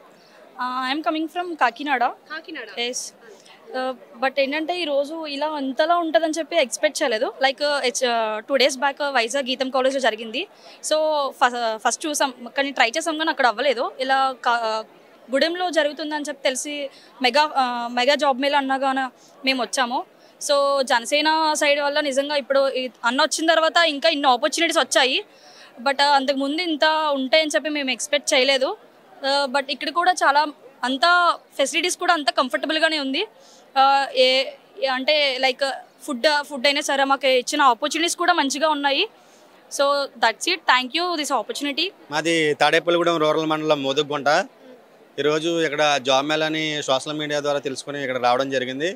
I'm coming from Kakinada. Yes, but ఏంటంటే ఈరోజు ఇలా అంతలా ఉంటుందని చెప్పి ఎక్స్పెక్ట్ చేయలేదు. లైక్ 2 days బ్యాక్ వైజాగ్ గీతం కాలేజ్లో జరిగింది. సో ఫస్ట్ చూసాం, కానీ ట్రై చేసాం కానీ అక్కడ అవ్వలేదు. ఇలా గూడెంలో జరుగుతుందని చెప్పి తెలిసి మెగా జాబ్ మేళ అన్నగానే మేము వచ్చాము. సో జనసేన సైడ్ వల్ల నిజంగా ఇప్పుడు అన్న వచ్చిన తర్వాత ఇంకా ఇన్ని ఆపర్చునిటీస్ వచ్చాయి. బట్ అంతకుముందు ఇంత ఉంటాయని చెప్పి మేము ఎక్స్పెక్ట్ చేయలేదు. బట్ ఇక్కడ కూడా చాలా అంతా ఫెసిలిటీస్ కూడా అంత కంఫర్టబుల్గానే ఉంది. అంటే లైక్ ఫుడ్ అయినా సరే మాకు ఇచ్చిన ఆపర్చునిటీస్ కూడా మంచిగా ఉన్నాయి. So that's it. Thank you this opportunity. మాది తాడేపల్లిగూడెం రూరల్ మండలం మోదుగుంట. ఈరోజు ఇక్కడ జాబ్ మేళని సోషల్ మీడియా ద్వారా తెలుసుకొని ఇక్కడ రావడం జరిగింది.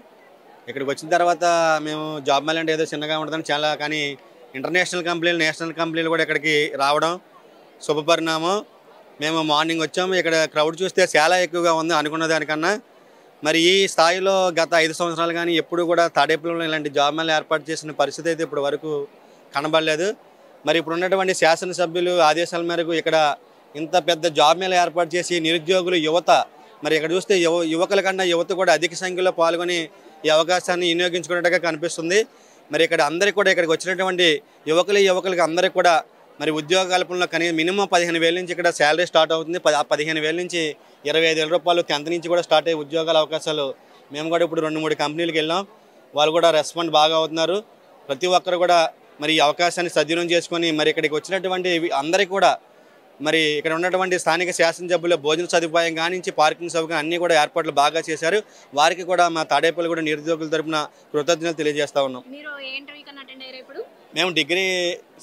ఇక్కడికి వచ్చిన తర్వాత మేము జాబ్ మేళ అంటే ఏదో చిన్నగా ఉంటుందని చాలా, కానీ ఇంటర్నేషనల్ కంపెనీలు నేషనల్ కంపెనీలు కూడా ఇక్కడికి రావడం శుభపరిణామం. మేము మార్నింగ్ వచ్చాము, ఇక్కడ క్రౌడ్ చూస్తే చాలా ఎక్కువగా ఉంది అనుకున్న దానికన్నా. మరి ఈ స్థాయిలో గత 5 సంవత్సరాలు కానీ ఎప్పుడు కూడా తాడేపల్లిలో ఇలాంటి జాబ్ మేళ ఏర్పాటు చేసిన పరిస్థితి అయితే ఇప్పుడు వరకు కనబడలేదు. మరి ఇప్పుడు ఉన్నటువంటి శాసనసభ్యులు ఆదేశాల మేరకు ఇక్కడ ఇంత పెద్ద జాబ్ మేళ ఏర్పాటు చేసి నిరుద్యోగులు యువత, మరి ఇక్కడ చూస్తే యువకుల కన్నా యువత కూడా అధిక సంఖ్యలో పాల్గొని ఈ అవకాశాన్ని వినియోగించుకున్నట్టుగా కనిపిస్తుంది. మరి ఇక్కడ అందరికీ కూడా ఇక్కడికి వచ్చినటువంటి యువకులకి అందరికీ కూడా మరి ఉద్యోగ కల్పనలో కనీసం మినిమం 15,000 నుంచి ఇక్కడ శాలరీ స్టార్ట్ అవుతుంది. 15,000 నుంచి 25,000 రూపాయలు 10th నుంచి కూడా స్టార్ట్ అయ్యే ఉద్యోగాల అవకాశాలు. మేము కూడా ఇప్పుడు 2-3 కంపెనీలకు వెళ్ళాం, వాళ్ళు కూడా రెస్పాండ్ బాగా అవుతున్నారు. ప్రతి ఒక్కరు కూడా మరి ఈ అవకాశాన్ని సద్వినియోగం చేసుకొని మరి ఇక్కడికి వచ్చినటువంటి అందరికీ కూడా మరి ఇక్కడ ఉన్నటువంటి స్థానిక శాసనసభ్యుల భోజన సదుపాయం కానించి పార్కింగ్ సౌకర్యం అన్నీ కూడా ఏర్పాట్లు బాగా చేశారు. వారికి కూడా మా తాడేపల్లిగూడెం నిరుద్యోగుల తరపున కృతజ్ఞతలు తెలియజేస్తా ఉన్నాం. మేము డిగ్రీ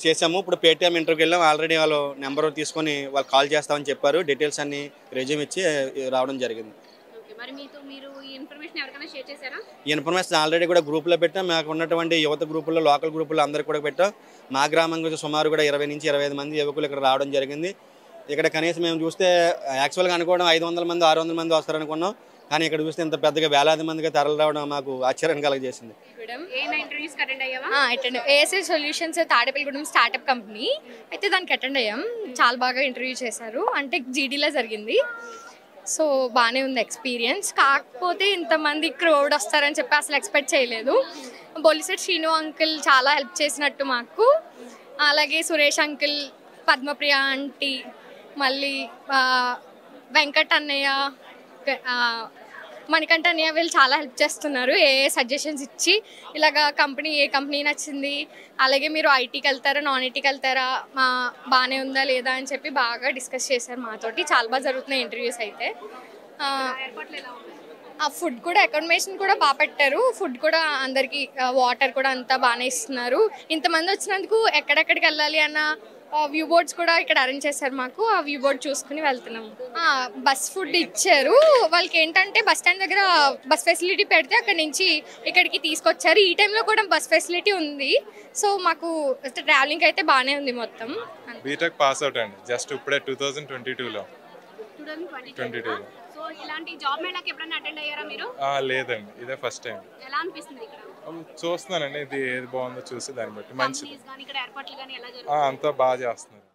చేసాము, ఇప్పుడు పేటీఎం ఇంటర్వ్యూకి వెళ్ళాం. ఆల్రెడీ వాళ్ళు నెంబర్ తీసుకొని వాళ్ళు కాల్ చేస్తామని చెప్పారు. డీటెయిల్స్ అన్ని రెజ్యూమ్ ఇచ్చి రావడం జరిగింది. ఈ ఇన్ఫర్మేషన్ ఆల్రెడీ కూడా గ్రూప్లో పెట్టాం. మాకు ఉన్నటువంటి యువత గ్రూపుల్లో లోకల్ గ్రూపుల్లో అందరికీ కూడా పెట్టాం. మా గ్రామం గురించి సుమారు కూడా 20 నుంచి 25 మంది యువకులు ఇక్కడ రావడం జరిగింది. ఇక్కడ కనీసం మేము చూస్తే యాక్చువల్గా అనుకోవడం 500 మంది 600 మంది వస్తారనుకున్నాం, కానీ ఇక్కడ చూస్తే ఇంత పెద్దగా వేలాది మందిగా తరలి రావడం మాకు ఆశ్చర్యం కలగజేసింది. ASI solutions Tadepalligudem startup company అయితే దానికి అటెండ్ అయ్యాం. చాలా బాగా ఇంటర్వ్యూ చేశారు. అంటే జీడీలో జరిగింది. సో బాగానే ఉంది ఎక్స్పీరియన్స్. కాకపోతే ఇంతమంది క్రౌడ్ వస్తారని చెప్పి అసలు ఎక్స్పెక్ట్ చేయలేదు. బొలిసెట్ శ్రీను అంకుల్ చాలా హెల్ప్ చేసినట్టు మాకు, అలాగే సురేష్ అంకుల్, పద్మప్రియ ఆంటీ, మళ్ళీ వెంకట్ అన్నయ్య, మణికంఠ అన్నయ్య వీళ్ళు చాలా హెల్ప్ చేస్తున్నారు. ఏ సజెషన్స్ ఇచ్చి ఇలాగ ఏ కంపెనీ నచ్చింది, అలాగే మీరు ఐటీకి వెళ్తారా నాన్ ఐటీకి వెళ్తారా, బాగానే ఉందా లేదా అని చెప్పి బాగా డిస్కస్ చేశారు మాతోటి. చాలా బాగా జరుగుతున్నాయి ఇంటర్వ్యూస్ అయితే. ఆ ఫుడ్ కూడా అకామిడేషన్ కూడా బాగా పెట్టారు. ఫుడ్ కూడా అందరికీ వాటర్ కూడా అంతా బాగానే ఇస్తున్నారు. ఇంతమంది వచ్చినందుకు ఎక్కడెక్కడికి వెళ్ళాలి అన్న వ్యూ బోర్డ్స్ కూడా ఇక్కడ అరేంజ్ చేశారు మాకు. ఆ వ్యూ బోర్డ్ చూసుకుని వెళ్తున్నాము. బస్ ఫుడ్ ఇచ్చారు. వాళ్ళకి ఏంటంటే బస్ స్టాండ్ దగ్గర బస్ ఫెసిలిటీ పెడితే అక్కడ నుంచి ఇక్కడికి తీసుకొచ్చారు. ఈ టైంలో కూడా బస్ ఫెసిలిటీ ఉంది. సో మాకు ట్రావెలింగ్ అయితే బాగానే ఉంది మొత్తం. బీటెక్ పాస్ అవుట్ అండి, జస్ట్ ఇప్పుడే 2022లో. సో ఇలాంటి జాబ్ మేళాకి ఎప్పుడైనా అటెండ్ అయ్యారా మీరు? లేదండి, ఇదే ఫస్ట్ టైం. ఎలా అనిపిస్తుంది ఇక్కడ? చూస్తున్నానండి, ఇది ఏది బాగుందో చూసి దాన్ని బట్టి మంచిది. ఇక్కడ ఏర్పాట్లు కానీ ఎలా అంతా బాగా చేస్తున్నారు.